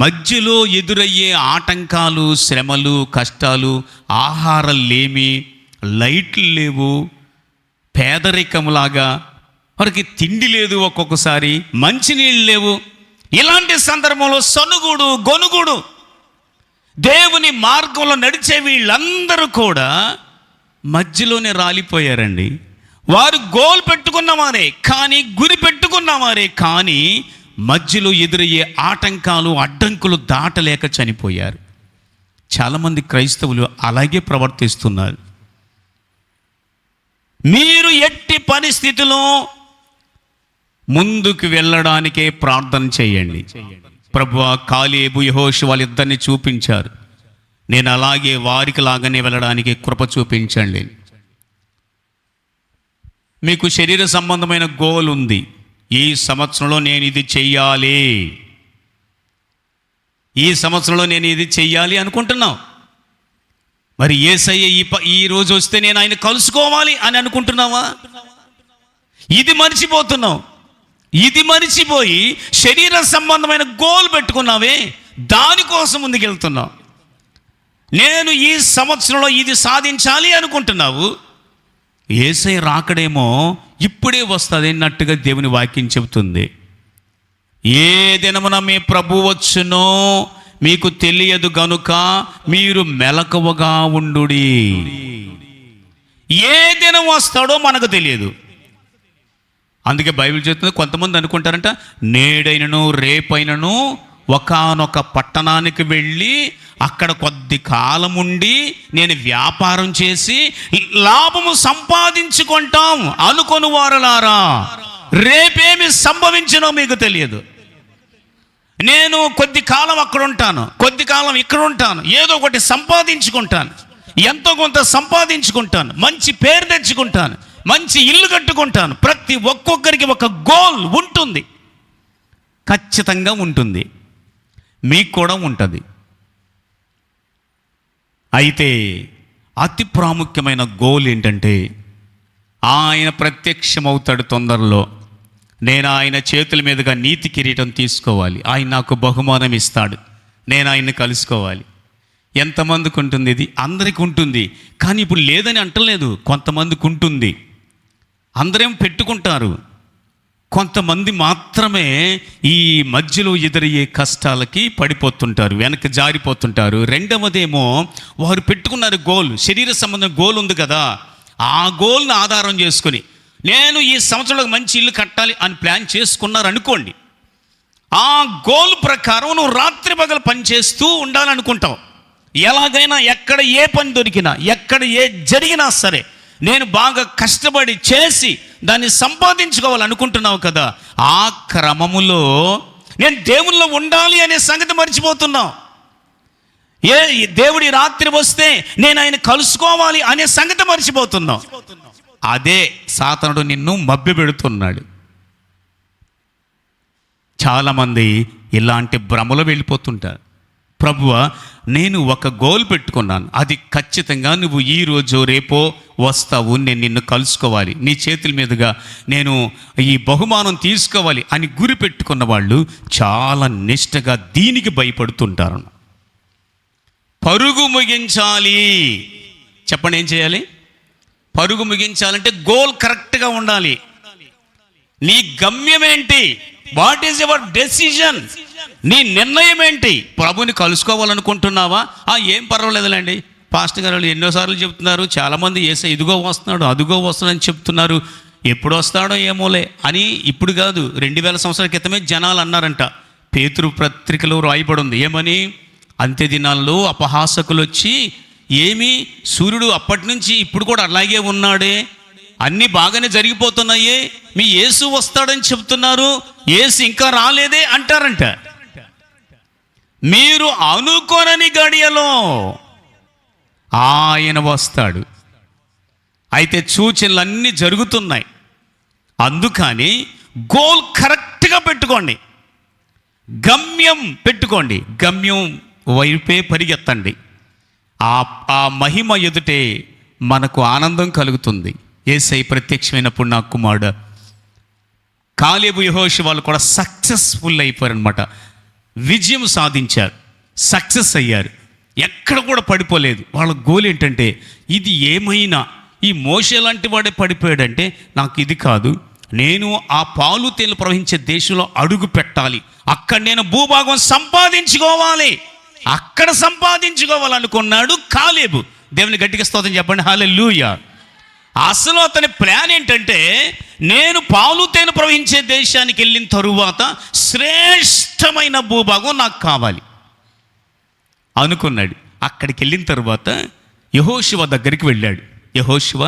మధ్యలో ఎదురయ్యే ఆటంకాలు, శ్రమలు, కష్టాలు, ఆహారం లేమి, లైట్లు లేవు, పేదరికంలాగా వారికి తిండి లేదు, ఒక్కొక్కసారి మంచినీళ్ళు లేవు. ఇలాంటి సందర్భంలో సనుగుడు, గొనుగుడు, దేవుని మార్గంలో నడిచే వీళ్ళందరూ కూడా మధ్యలోనే రాలిపోయారండి. వారు గోల్ పెట్టుకున్నవారే కానీ, గురి పెట్టుకున్నవారే కానీ, మధ్యలో ఎదురయ్యే ఆటంకాలు, అడ్డంకులు దాటలేక చనిపోయారు. చాలామంది క్రైస్తవులు అలాగే ప్రవర్తిస్తున్నారు. మీరు ఎట్టి పరిస్థితిలో ముందుకు వెళ్ళడానికే ప్రార్థన చేయండి. ప్రభువా, కాలేబు యెహోషువ వాళ్ళిద్దరిని చూపించారు, నేను అలాగే వారికి లాగానే వెళ్ళడానికి కృప చూపించండి. మీకు శరీర సంబంధమైన గోల్ ఉంది, ఈ సంవత్సరంలో నేను ఇది చెయ్యాలి, ఈ సంవత్సరంలో నేను ఇది చెయ్యాలి అనుకుంటున్నావు. మరి యేసయ్య ఈ రోజు వస్తే నేను ఆయన కలుసుకోవాలి అని అనుకుంటున్నావా? ఇది మర్చిపోతున్నావు. ఇది మర్చిపోయి శరీర సంబంధమైన గోల్ పెట్టుకున్నావే, దానికోసం ముందుకెళ్తున్నావు. నేను ఈ సంవత్సరంలో ఇది సాధించాలి అనుకుంటున్నావు. యేసయ్య రాకడేమో ఇప్పుడే వస్తుంది అన్నట్టుగా దేవుని వాక్యం చెబుతుంది. ఏ దినమున మీ ప్రభు వచ్చునో మీకు తెలియదు గనుక మీరు మెలకువగా ఉండుడి. ఏ దినం వస్తాడో మనకు తెలియదు. అందుకే బైబిల్ చెప్తుంది, కొంతమంది అనుకుంటారంట, నేడైనను రేపైనను ఒకానొక పట్టణానికి వెళ్ళి అక్కడ కొద్ది కాలం ఉండి నేను వ్యాపారం చేసి లాభము సంపాదించుకుంటాం అనుకొని వారలారా, రేపేమి సంభవించినో మీకు తెలియదు. నేను కొద్ది కాలం అక్కడ ఉంటాను, కొద్ది కాలం ఇక్కడ ఉంటాను, ఏదో ఒకటి సంపాదించుకుంటాను, ఎంతో కొంత సంపాదించుకుంటాను, మంచి పేరు తెచ్చుకుంటాను, మంచి ఇల్లు కట్టుకుంటాను. ప్రతి ఒక్కొక్కరికి ఒక గోల్ ఉంటుంది, ఖచ్చితంగా ఉంటుంది. మీకు కూడా ఉంటుంది. అయితే అతి ప్రాముఖ్యమైన గోల్ ఏంటంటే, ఆయన ప్రత్యక్షమవుతాడు తొందరలో. నేను ఆయన చేతుల మీదుగా నీతి కిరీటం తీసుకోవాలి, ఆయన నాకు బహుమానం ఇస్తాడు, నేను ఆయన్ని కలుసుకోవాలి. ఎంతమందికి ఉంటుంది ఇది? అందరికీ ఉంటుంది. కానీ ఇప్పుడు లేదని అంటలేదు, కొంతమందికి ఉంటుంది. అందరేం పెట్టుకుంటారు, కొంతమంది మాత్రమే ఈ మధ్యలో ఎదురయ్యే కష్టాలకి పడిపోతుంటారు, వెనక్కి జారిపోతుంటారు. రెండవదేమో వారు పెట్టుకున్నారు గోల్, శరీర సంబంధం గోల్ ఉంది కదా, ఆ గోల్ని ఆధారం చేసుకుని నేను ఈ సంవత్సరంలో మంచి ఇల్లు కట్టాలి అని ప్లాన్ చేసుకున్నారు అనుకోండి. ఆ గోల్ ప్రకారం నువ్వు రాత్రి పగలు పని చేస్తూ ఉండాలనుకుంటావు. ఎలాగైనా ఎక్కడ ఏ పని దొరికినా, ఎక్కడ ఏ జరిగినా సరే నేను బాగా కష్టపడి చేసి దాన్ని సంపాదించుకోవాలనుకుంటున్నావు కదా. ఆ క్రమములో నేను దేవుల్లో ఉండాలి అనే సంగతి మర్చిపోతున్నావు. దేవుడి రాత్రి వస్తే నేను ఆయన కలుసుకోవాలి అనే సంగతి మర్చిపోతున్నావు. అదే సాతానుడు నిన్ను మభ్యపెడుతున్నాడు. చాలామంది ఇలాంటి భ్రమలో వెళ్ళిపోతుంటారు. ప్రభువా, నేను ఒక గోల్ పెట్టుకున్నాను, అది ఖచ్చితంగా నువ్వు ఈరోజు రేపో వస్తావు, నేను నిన్ను కలుసుకోవాలి, నీ చేతుల మీదుగా నేను ఈ బహుమానం తీసుకోవాలి అని గురి పెట్టుకున్న వాళ్ళు చాలా నిష్టగా దీనికి భయపడుతుంటారు. పరుగు ముగించాలి. చెప్పండి, ఏం చేయాలి? పరుగు ముగించాలంటే గోల్ కరెక్ట్గా ఉండాలి. నీ గమ్యం ఏంటి? What is your decision? నీ నిర్ణయం ఏంటి? ప్రభుని కలుసుకోవాలనుకుంటున్నావా? ఏం పర్వాలేదులేండి, పాస్టర్ గారు ఎన్నోసార్లు చెప్తున్నారు, చాలామంది యేసయ్య ఇదిగో వస్తున్నాడు, అదిగో వస్తున్నాడని చెప్తున్నారు, ఎప్పుడు వస్తాడో ఏమోలే అని. ఇప్పుడు కాదు, 2000 సంవత్సరాల క్రితమే జనాలు అన్నారంట. పేతురు పత్రికలో రాయబడి ఉంది, ఏమని? అంత్య దినాల్లో అపహాసకులు వచ్చి, ఏమి సూర్యుడు అప్పటి నుంచి ఇప్పుడు కూడా అలాగే ఉన్నాడే, అన్నీ బాగానే జరిగిపోతున్నాయే, మీ యేసు వస్తాడని చెప్తున్నారు, యేసు ఇంకా రాలేదే అంటారంట. మీరు అనుకోనని గడియలో ఆయన వస్తాడు. అయితే సూచనలన్నీ జరుగుతున్నాయి. అందుకని గోల్ కరెక్ట్గా పెట్టుకోండి, గమ్యం పెట్టుకోండి, గమ్యం వైపే పరిగెత్తండి. ఆ మహిమ ఎదుటే మనకు ఆనందం కలుగుతుంది. యేసయ్య ప్రత్యక్షమైనప్పుడు నా కుమారుడు కాలేబు యెహోషువ వాళ్ళు కూడా సక్సెస్ఫుల్ అయిపోయారనమాట. విజయం సాధించారు, సక్సెస్ అయ్యారు, ఎక్కడ కూడా పడిపోలేదు. వాళ్ళ గోల్ ఏంటంటే, ఇది ఏమైనా ఈ మోషే లాంటి వాడే పడిపోయాడంటే నాకు ఇది కాదు, నేను ఆ పాలు తేలు ప్రవహించే దేశంలో అడుగు పెట్టాలి, అక్కడ నేను భూభాగం సంపాదించుకోవాలి, అక్కడ సంపాదించుకోవాలనుకున్నాడు కాలేబు. దేవుని గట్టిగా స్తోత్రం చెప్పండి, హల్లెలూయా. అసలు అతని ప్లాన్ ఏంటంటే, నేను పాలు తేనె ప్రవహించే దేశానికి వెళ్ళిన తరువాత శ్రేష్టమైన భూభాగం నాకు కావాలి అనుకున్నాడు. అక్కడికి వెళ్ళిన తర్వాత యెహోషువ దగ్గరికి వెళ్ళాడు. యెహోషువ,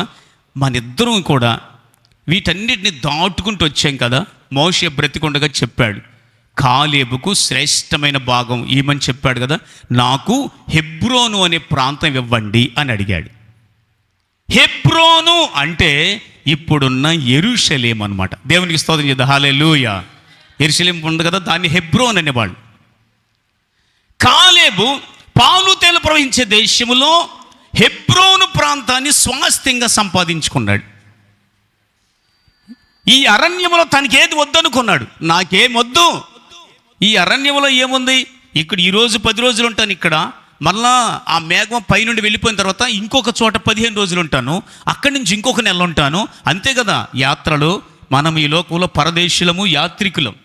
మనిద్దరం కూడా వీటన్నిటిని దాటుకుంటూ వచ్చాం కదా, మోషే బ్రతికుండగా చెప్పాడు, కాలేబుకు శ్రేష్టమైన భాగం ఏమని చెప్పాడు కదా, నాకు హెబ్రోను అనే ప్రాంతం ఇవ్వండి అని అడిగాడు. హెబ్రోను అంటే ఇప్పుడున్న యెరూషలేం అన్నమాట. దేవునికి స్తోత్రం చేద్దాం, హల్లెలూయా. యెరూషలేం ఉంది కదా, దాన్ని హెబ్రోన్ అనేవాళ్ళు. కాలేబు పాలు తేనెలు ప్రవహించే దేశములో హెబ్రోను ప్రాంతాన్ని స్వాస్థ్యంగా సంపాదించుకున్నాడు. ఈ అరణ్యములో తనకి ఏది వద్దనుకున్నాడు, నాకేం వద్దు, ఈ అరణ్యంలో ఏముంది, ఇక్కడ ఈరోజు 10 రోజులు ఉంటాను, ఇక్కడ మళ్ళా ఆ మేఘం పైనుండి వెళ్ళిపోయిన తర్వాత ఇంకొక చోట 15 రోజులు ఉంటాను, అక్కడి నుంచి ఇంకొక నెల ఉంటాను, అంతే కదా యాత్రలు. మనం ఈ లోకంలో పరదేశులము యాత్రికులం.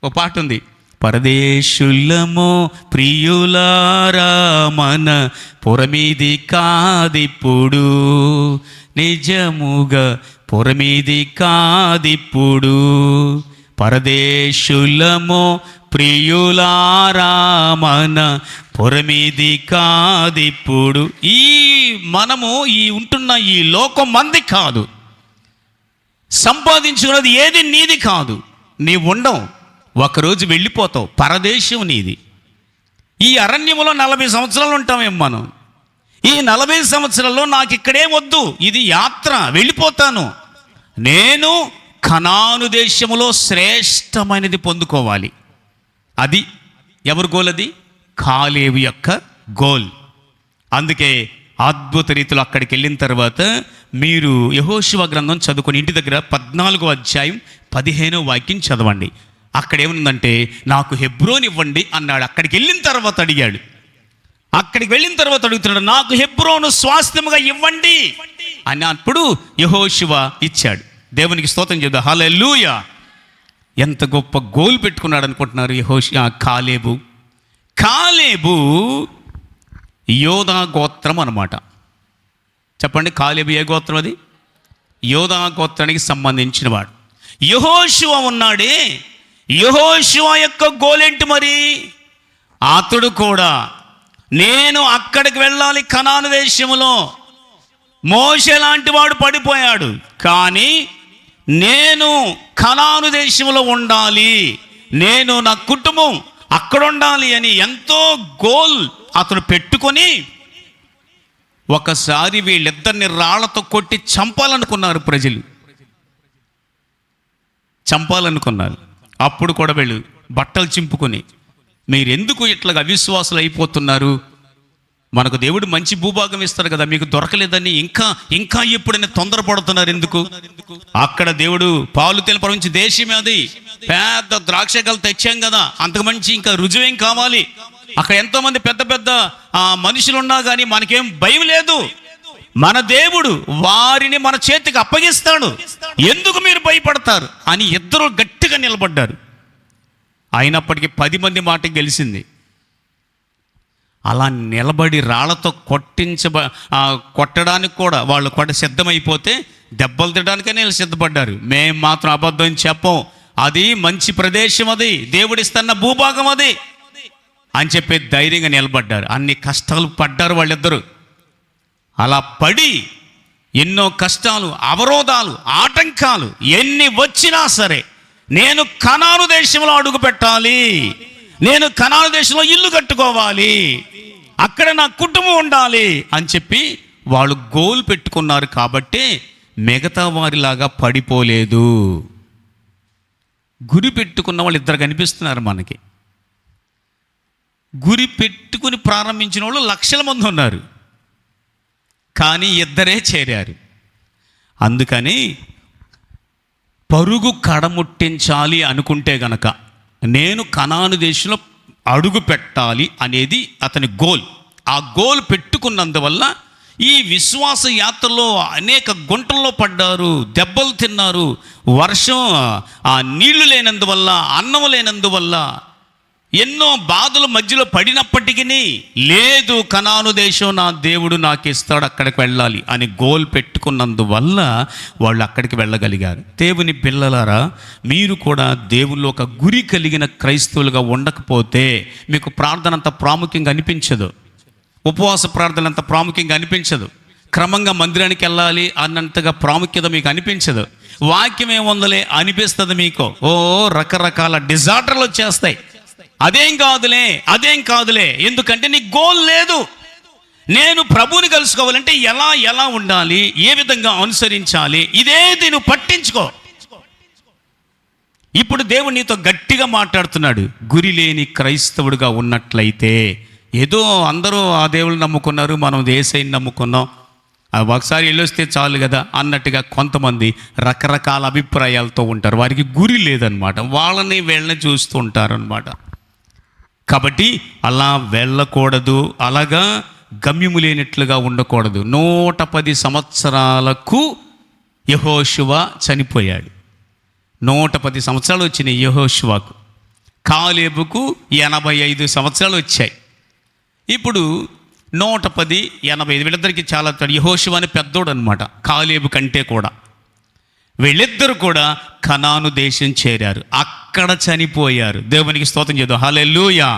ఒక పాట ఉంది, పరదేశులము ప్రియులారా మన పొరమీది కాదిప్పుడు, నిజముగా పొరమీది కాదిప్పుడు, పరదేశులము ప్రియులారా మన పొరమీది కాదిప్పుడు. మనము ఉంటున్న ఈ లోకం మంది కాదు, సంపాదించుకున్నది ఏది నీది కాదు, నీవు ఉండవు, ఒకరోజు వెళ్ళిపోతావు, పరదేశం నీది. ఈ అరణ్యములో 40 సంవత్సరాలు ఉంటామేం మనం. ఈ 40 సంవత్సరాల్లో నాకు ఇక్కడే వద్దు, ఇది యాత్ర, వెళ్ళిపోతాను. నేను కనాను దేశములో శ్రేష్టమైనది పొందుకోవాలి. అది ఎవరి గోల్? అది కాలేబు యొక్క గోల్. అందుకే అద్భుత రీతిలో అక్కడికి వెళ్ళిన తర్వాత మీరు యెహోషువ గ్రంథం చదువుకొని ఇంటి దగ్గర 14వ అధ్యాయం 15వ వాక్యం చదవండి. అక్కడ ఏముందంటే, నాకు హెబ్రోన్ ఇవ్వండి అన్నాడు. అక్కడికి వెళ్ళిన తర్వాత అడిగాడు, అక్కడికి వెళ్ళిన తర్వాత అడుగుతున్నాడు, నాకు హెబ్రోను స్వాస్థ్యముగా ఇవ్వండి అని. అప్పుడు యెహోషువ ఇచ్చాడు. దేవునికి స్తోత్రం చేద్దాం, హల్లెలూయా. ఎంత గొప్ప గోల్ పెట్టుకున్నాడు అనుకుంటున్నారు కాలేబు. కాలేబు యోధా గోత్రం అన్నమాట. చెప్పండి, కాలేబు ఏ గోత్రం? అది యోధా గోత్రానికి సంబంధించిన వాడు. యెహోషువ ఉన్నాడే, యెహోషువ యొక్క గోలేంటి మరి? అతడు కూడా నేను అక్కడికి వెళ్ళాలి, కనాను దేశములో మోషే లాంటి వాడు పడిపోయాడు, కానీ నేను కనాను దేశంలో ఉండాలి, నేను నా కుటుంబం అక్కడ ఉండాలి అని ఎంతో గోల్ అతను పెట్టుకొని ఒకసారి వీళ్ళిద్దరిని రాళ్లతో కొట్టి చంపాలనుకున్నారు ప్రజలు, చంపాలనుకున్నారు. అప్పుడు కూడా వీళ్ళు బట్టలు చింపుకొని, మీరెందుకు ఇట్లాగా అవిశ్వాసులు అయిపోతున్నారు, మనకు దేవుడు మంచి భూభాగం ఇస్తాడు కదా, మీకు దొరకలేదని ఇంకా ఎప్పుడైనా తొందరపడుతున్నారు ఎందుకు? అక్కడ దేవుడు పాలు తేనెలు ప్రవహించే దేశమే, అది పెద్ద ద్రాక్షకాలు తెచ్చాం కదా, అంతకు మంచి ఇంకా రుజువేం కావాలి? అక్కడ ఎంతోమంది పెద్ద పెద్ద మనుషులు ఉన్నా కానీ మనకేం భయం లేదు, మన దేవుడు వారిని మన చేతికి అప్పగిస్తాడు, ఎందుకు మీరు భయపడతారు అని ఇద్దరు గట్టిగా నిలబడ్డారు. అయినప్పటికీ 10 మంది మాటకి గెలిచింది. అలా నిలబడి రాళ్లతో కొట్టడానికి కూడా వాళ్ళు సిద్ధమైపోతే దెబ్బలు తినడానికనే వీళ్ళు సిద్ధపడ్డారు. మేము మాత్రం అబద్ధం చెప్పం, అది మంచి ప్రదేశం, అది దేవుడిస్తున్న భూభాగం అది అని చెప్పి ధైర్యంగా నిలబడ్డారు. అన్ని కష్టాలు పడ్డారు వాళ్ళిద్దరూ. అలా పడి ఎన్నో కష్టాలు, అవరోధాలు, ఆటంకాలు ఎన్ని వచ్చినా సరే, నేను కనాను దేశంలో అడుగు పెట్టాలి, నేను కనాను దేశంలో ఇల్లు కట్టుకోవాలి, అక్కడ నా కుటుంబం ఉండాలి అని చెప్పి వాళ్ళు గోల్ పెట్టుకున్నారు. కాబట్టి మిగతా వారిలాగా పడిపోలేదు. గురి పెట్టుకున్న వాళ్ళు ఇద్దరు కనిపిస్తున్నారు మనకి. గురి పెట్టుకుని ప్రారంభించిన వాళ్ళు లక్షల మంది ఉన్నారు, కానీ ఇద్దరే చేరారు. అందుకని పరుగు కడముట్టించాలి అనుకుంటే గనక నేను కనాను దేశంలో అడుగు పెట్టాలి అనేది అతని గోల్. ఆ గోల్ పెట్టుకున్నందువల్ల ఈ విశ్వాస యాత్రలో అనేక గుంటల్లో పడ్డారు, దెబ్బలు తిన్నారు, వర్షం నీళ్లు లేనందువల్ల, అన్నం లేనందువల్ల ఎన్నో బాధల మధ్యలో పడినప్పటికీ లేదు, కనాను దేశం నా దేవుడు నాకు ఇస్తాడు, అక్కడికి వెళ్ళాలి అని గోల్ పెట్టుకున్నందువల్ల వాళ్ళు అక్కడికి వెళ్ళగలిగారు. దేవుని పిల్లలారా, మీరు కూడా దేవుళ్ళు ఒక గురి కలిగిన క్రైస్తవులుగా ఉండకపోతే మీకు ప్రార్థన అంత ప్రాముఖ్యంగా అనిపించదు, ఉపవాస ప్రార్థన అంత ప్రాముఖ్యంగా అనిపించదు, క్రమంగా మందిరానికి వెళ్ళాలి అన్నంతగా ప్రాముఖ్యత మీకు అనిపించదు. వాక్యం ఏముందలే అనిపిస్తుంది మీకు. రకరకాల డిజార్డర్లు వచ్చేస్తాయి. అదేం కాదులే ఎందుకంటే నీకు గోల్ లేదు. నేను ప్రభువుని కలుసుకోవాలంటే ఎలా ఉండాలి, ఏ విధంగా అనుసరించాలి, ఇదేది నువ్వు పట్టించుకో. ఇప్పుడు దేవుడు నీతో గట్టిగా మాట్లాడుతున్నాడు. గురి లేని క్రైస్తవుడిగా ఉన్నట్లయితే, ఏదో అందరూ ఆ దేవుళ్ళు నమ్ముకున్నారు, మనం యేసయ్యని నమ్ముకున్నాం, ఒకసారి వెళ్ళొస్తే చాలు కదా అన్నట్టుగా కొంతమంది రకరకాల అభిప్రాయాలతో ఉంటారు. వారికి గురి లేదనమాట, వాళ్ళని వీళ్ళని చూస్తూ ఉంటారనమాట. కాబట్టి అలా వెళ్ళకూడదు, అలాగా గమ్యము లేనట్లుగా ఉండకూడదు. 110 సంవత్సరాలకు యెహోషువ చనిపోయాడు. 110 సంవత్సరాలు వచ్చినాయి యెహోషువకు. కాలేబుకు 85 సంవత్సరాలు వచ్చాయి. ఇప్పుడు 110, 85 వీళ్ళిద్దరికి చాలా యెహోషువని పెద్దోడు అనమాట, కాలేబు కంటే కూడా. వీళ్ళిద్దరు కూడా కనాను దేశం చేరారు, అక్కడ చనిపోయారు. దేవునికి స్తోత్రం చేద్దాం, హల్లెలూయా.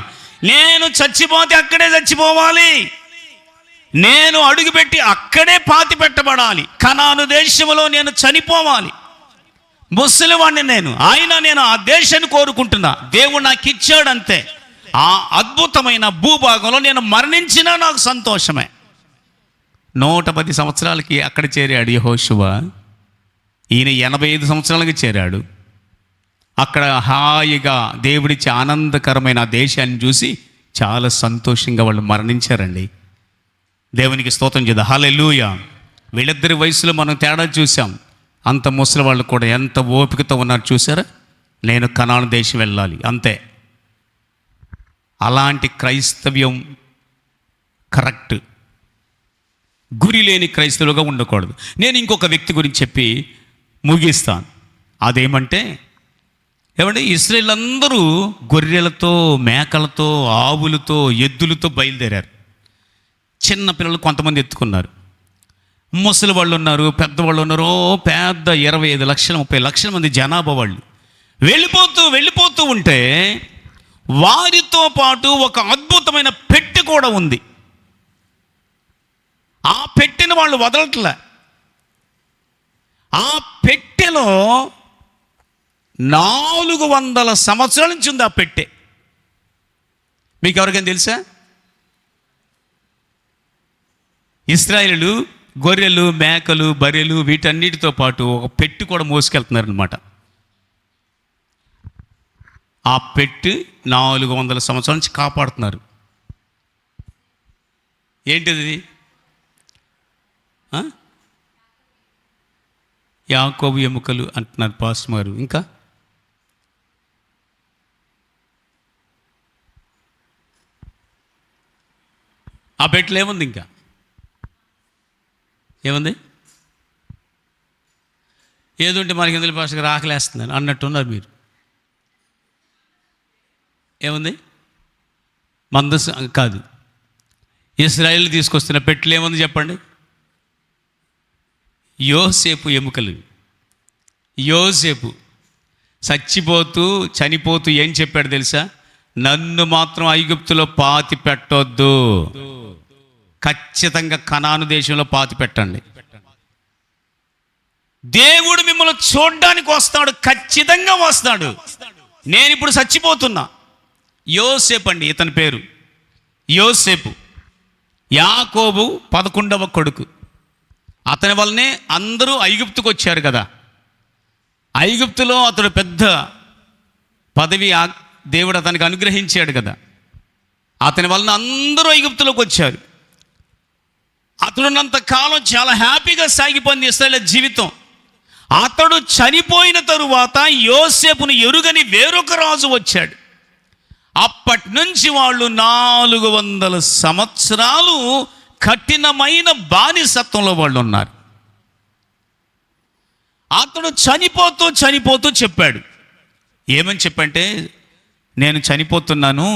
నేను చచ్చిపోతే అక్కడే చచ్చిపోవాలి, నేను అడుగుపెట్టి అక్కడే పాతి పెట్టబడాలి, కనాను దేశంలో నేను చనిపోవాలి. ముసలివాడిని నేను ఆ దేశాన్ని కోరుకుంటున్నా. దేవుడు నాకు ఇచ్చాడు అంతే. ఆ అద్భుతమైన భూభాగంలో నేను మరణించినా నాకు సంతోషమే. 110 సంవత్సరాలకి అక్కడ చేరాడు యెహోషువ. ఈయన 85 సంవత్సరాలకి చేరాడు. అక్కడ హాయిగా దేవుడిచ్చే ఆనందకరమైన దేశాన్ని చూసి చాలా సంతోషంగా వాళ్ళు మరణించారండి. దేవునికి స్తోత్రం చేద్దాం, హల్లెలూయా. వీళ్ళిద్దరి వయసులో మనం తేడా చూసాం. అంత ముసలి వాళ్ళు కూడా ఎంత ఓపికతో ఉన్నారు చూసారా. నేను కనాను దేశం వెళ్ళాలి అంతే. అలాంటి క్రైస్తవ్యం కరెక్ట్. గురి లేని క్రైస్తవులుగా ఉండకూడదు. నేను ఇంకొక వ్యక్తి గురించి చెప్పి ముగిస్తాను. అదేమంటే, ఇశ్రాయేలు అందరూ గొర్రెలతో, మేకలతో, ఆవులతో, ఎద్దులతో బయలుదేరారు. చిన్న పిల్లలు కొంతమంది ఎత్తుకున్నారు, ముసలి వాళ్ళు ఉన్నారు, పెద్దవాళ్ళు ఉన్నారు. పెద్ద 25 లక్షల 30 లక్షల మంది జనాభా వాళ్ళు వెళ్ళిపోతూ ఉంటే వారితో పాటు ఒక అద్భుతమైన పెట్టె కూడా ఉంది. ఆ పెట్టెను వాళ్ళు వదలట్లే. ఆ పెట్టెలో 400 సంవత్సరాల నుంచి ఉంది ఆ పెట్టె. మీకు ఎవరికైనా తెలుసా? ఇశ్రాయేలు గొర్రెలు, మేకలు, బర్రెలు వీటన్నిటితో పాటు ఒక పెట్టి కూడా మోసుకెళ్తున్నారనమాట. ఆ పెట్టి 400 సంవత్సరాల నుంచి కాపాడుతున్నారు. ఏంటిది? యాకోబు ఎముకలు అంటున్నారు పాస్టర్ గారు. ఇంకా ఆ పెట్టెలో ఏముంది? ఇంకా ఏముంది? ఏదుంటే మనకి ఎందుకు పాస్టర్ గారు ఆకలేస్తున్నాను అన్నట్టున్నారు మీరు. ఏముంది? మందస్సు కాదు, ఇశ్రాయేలు తీసుకొస్తున్న పెట్టెలో ఏముంది చెప్పండి? యోసేపు ఎముకలు. యోసేపు చనిపోతూ ఏం చెప్పాడు తెలుసా? నన్ను మాత్రం ఐగుప్తులో పాతి పెట్టొద్దు, ఖచ్చితంగా కనాను దేశంలో పాతి పెట్టండి. దేవుడు మిమ్మల్ని చూడడానికి వస్తాడు, ఖచ్చితంగా వస్తాడు. నేను ఇప్పుడు చచ్చిపోతున్నా. యోసేపు అండి ఇతని పేరు. యోసేపు యాకోబు 11వ కొడుకు. అతని వల్లనే అందరూ ఐగుప్తుకు వచ్చారు కదా. ఐగుప్తులో అతడు పెద్ద పదవి దేవుడు అతనికి అనుగ్రహించాడు కదా. అతని వలన అందరూ ఐగుప్తులోకి వచ్చారు. అతడున్నంత కాలం చాలా హ్యాపీగా సాగిపోయింది ఇశ్రాయేలు జీవితం. అతడు చనిపోయిన తరువాత యోసేపును ఎరుగని వేరొక రాజు వచ్చాడు. అప్పటి నుంచి వాళ్ళు 400 సంవత్సరాలు కఠినమైన బానిసత్వంలో వాళ్ళు ఉన్నారు. అతడు చనిపోతూ చెప్పాడు. ఏమని చెప్పంటే, నేను చనిపోతున్నాను,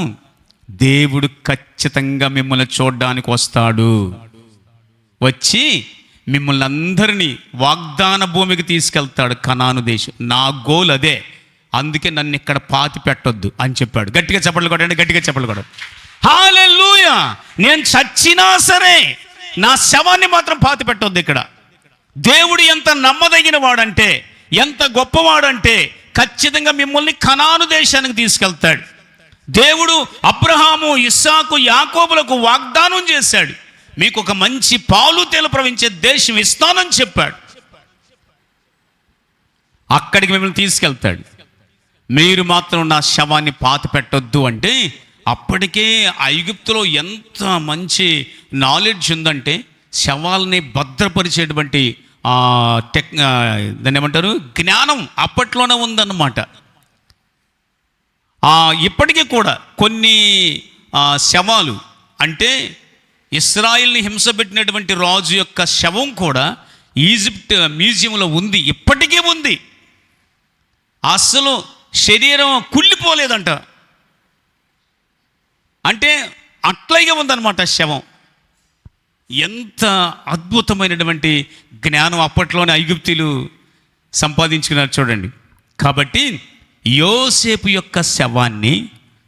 దేవుడు ఖచ్చితంగా మిమ్మల్ని చూడడానికి వస్తాడు, వచ్చి మిమ్మల్ని అందరినీ వాగ్దాన భూమికి తీసుకెళ్తాడు, కనాను దేశం. నా గోల్ అదే, అందుకే నన్ను ఇక్కడ పాతి పెట్టొద్దు అని చెప్పాడు. గట్టిగా చప్పట్లు కొట్టండి, గట్టిగా చప్పట్లు కొట్టండి. హల్లెలూయా. నేను చచ్చినా సరే నా శవాన్ని మాత్రం పాతి పెట్టొద్దు ఇక్కడ. దేవుడు ఎంత నమ్మదగిన వాడంటే, ఎంత గొప్పవాడంటే ఖచ్చితంగా మిమ్మల్ని కనాను దేశానికి తీసుకెళ్తాడు. దేవుడు అబ్రహాము, ఇస్సాకు, యాకోబులకు వాగ్దానం చేశాడు, మీకు ఒక మంచి పాలు తేలు ప్రవహించే దేశం ఇస్తానని చెప్పాడు. అక్కడికి మిమ్మల్ని తీసుకెళ్తాడు. మీరు మాత్రం నా శవాన్ని పాతి పెట్టొద్దు అంటే, అప్పటికే ఐగుప్తులో ఎంత మంచి నాలెడ్జ్ ఉందంటే శవాల్ని భద్రపరిచేటువంటి దాన్ని ఏమంటారు, జ్ఞానం అప్పట్లోనే ఉందన్నమాట. ఇప్పటికీ కూడా కొన్ని శవాలు అంటే ఇస్రాయిల్ని హింసపెట్టినటువంటి రాజు యొక్క శవం కూడా ఈజిప్ట్ మ్యూజియంలో ఉంది, ఇప్పటికీ ఉంది. అసలు శరీరం కుళ్ళిపోలేదంట, అంటే అట్లాగే ఉందన్నమాట శవం. ఎంత అద్భుతమైనటువంటి జ్ఞానం అప్పట్లోనే ఐగుప్తీయులు సంపాదించుకున్నారు చూడండి. కాబట్టి యోసేపు యొక్క శవాన్ని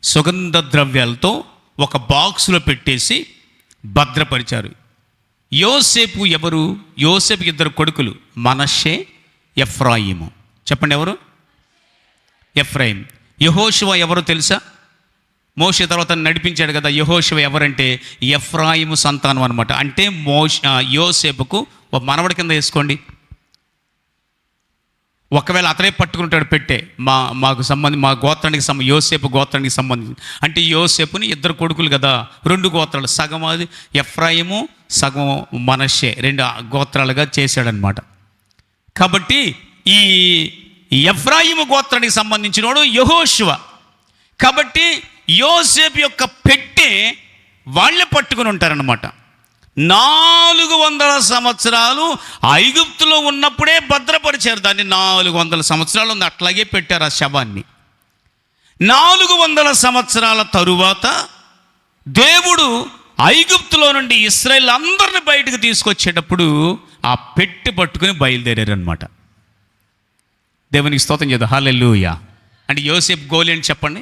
సుగంధ ద్రవ్యాలతో ఒక బాక్సులో పెట్టేసి భద్రపరిచారు. యోసేపు ఎవరు? యోసేపుకి ఇద్దరు కొడుకులు, మనష్షే, ఎఫ్రాయిము. చెప్పండి ఎవరు? ఎఫ్రాయిం. యెహోషువ ఎవరో తెలుసా? మోషే తర్వాత నడిపించాడు కదా. యెహోషువ ఎవరంటే ఎఫ్రాయిము సంతానం అనమాట. అంటే యోసేపుకు ఒక మనవడి కింద వేసుకోండి. ఒకవేళ అతనే పట్టుకుంటాడు పెట్టే మాకు సంబంధి మా గోత్రానికి యోసేపు గోత్రానికి సంబంధించి, అంటే యోసేపుని ఇద్దరు కొడుకులు కదా, 2 గోత్రాలు, సగం అది ఎఫ్రాయిము, సగం మనష్షే, 2 గోత్రాలుగా చేశాడనమాట. కాబట్టి ఈ ఎఫ్రాయిము గోత్రానికి సంబంధించినోడు యెహోషువ. కాబట్టి యోసేపు యొక్క పెట్టె వాళ్ళే పట్టుకుని ఉంటారనమాట. 400 సంవత్సరాలు ఐగుప్తులో ఉన్నప్పుడే భద్రపరిచారు దాన్ని. 400 సంవత్సరాలు ఉంది, అట్లాగే పెట్టారు ఆ శవాన్ని. 400 సంవత్సరాల తరువాత దేవుడు ఐగుప్తులో నుండి ఇశ్రాయేలు అందరిని బయటకు తీసుకొచ్చేటప్పుడు ఆ పెట్టె పట్టుకుని బయలుదేరారనమాట. దేవునికి స్తోత్రం చేద్దాం, హల్లెలూయా. అంటే యోసేపు గోల్ ఏంటి చెప్పండి?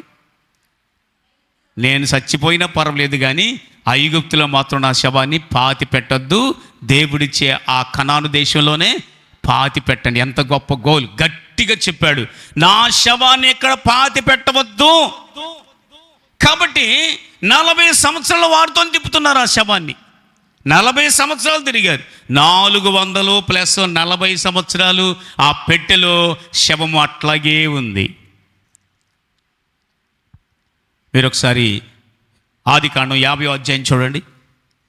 నేను చచ్చిపోయినా పర్వాలేదు కానీ ఐగుప్తులో మాత్రం నా శవాన్ని పాతి పెట్టొద్దు, దేవుడిచ్చే ఆ కనాను దేశంలోనే పాతి పెట్టండి. ఎంత గొప్ప గోల్! గట్టిగా చెప్పాడు, నా శవాన్ని ఎక్కడ పాతి పెట్టవద్దు. కాబట్టి 40 సంవత్సరాల వారితో తిప్పుతున్నారు ఆ శవాన్ని. 40 సంవత్సరాలు తిరిగారు. 400 ప్లస్ 40 సంవత్సరాలు ఆ పెట్టెలో శవము అట్లాగే ఉంది. మీరు ఒకసారి ఆదికాండం 50వ అధ్యాయం చూడండి.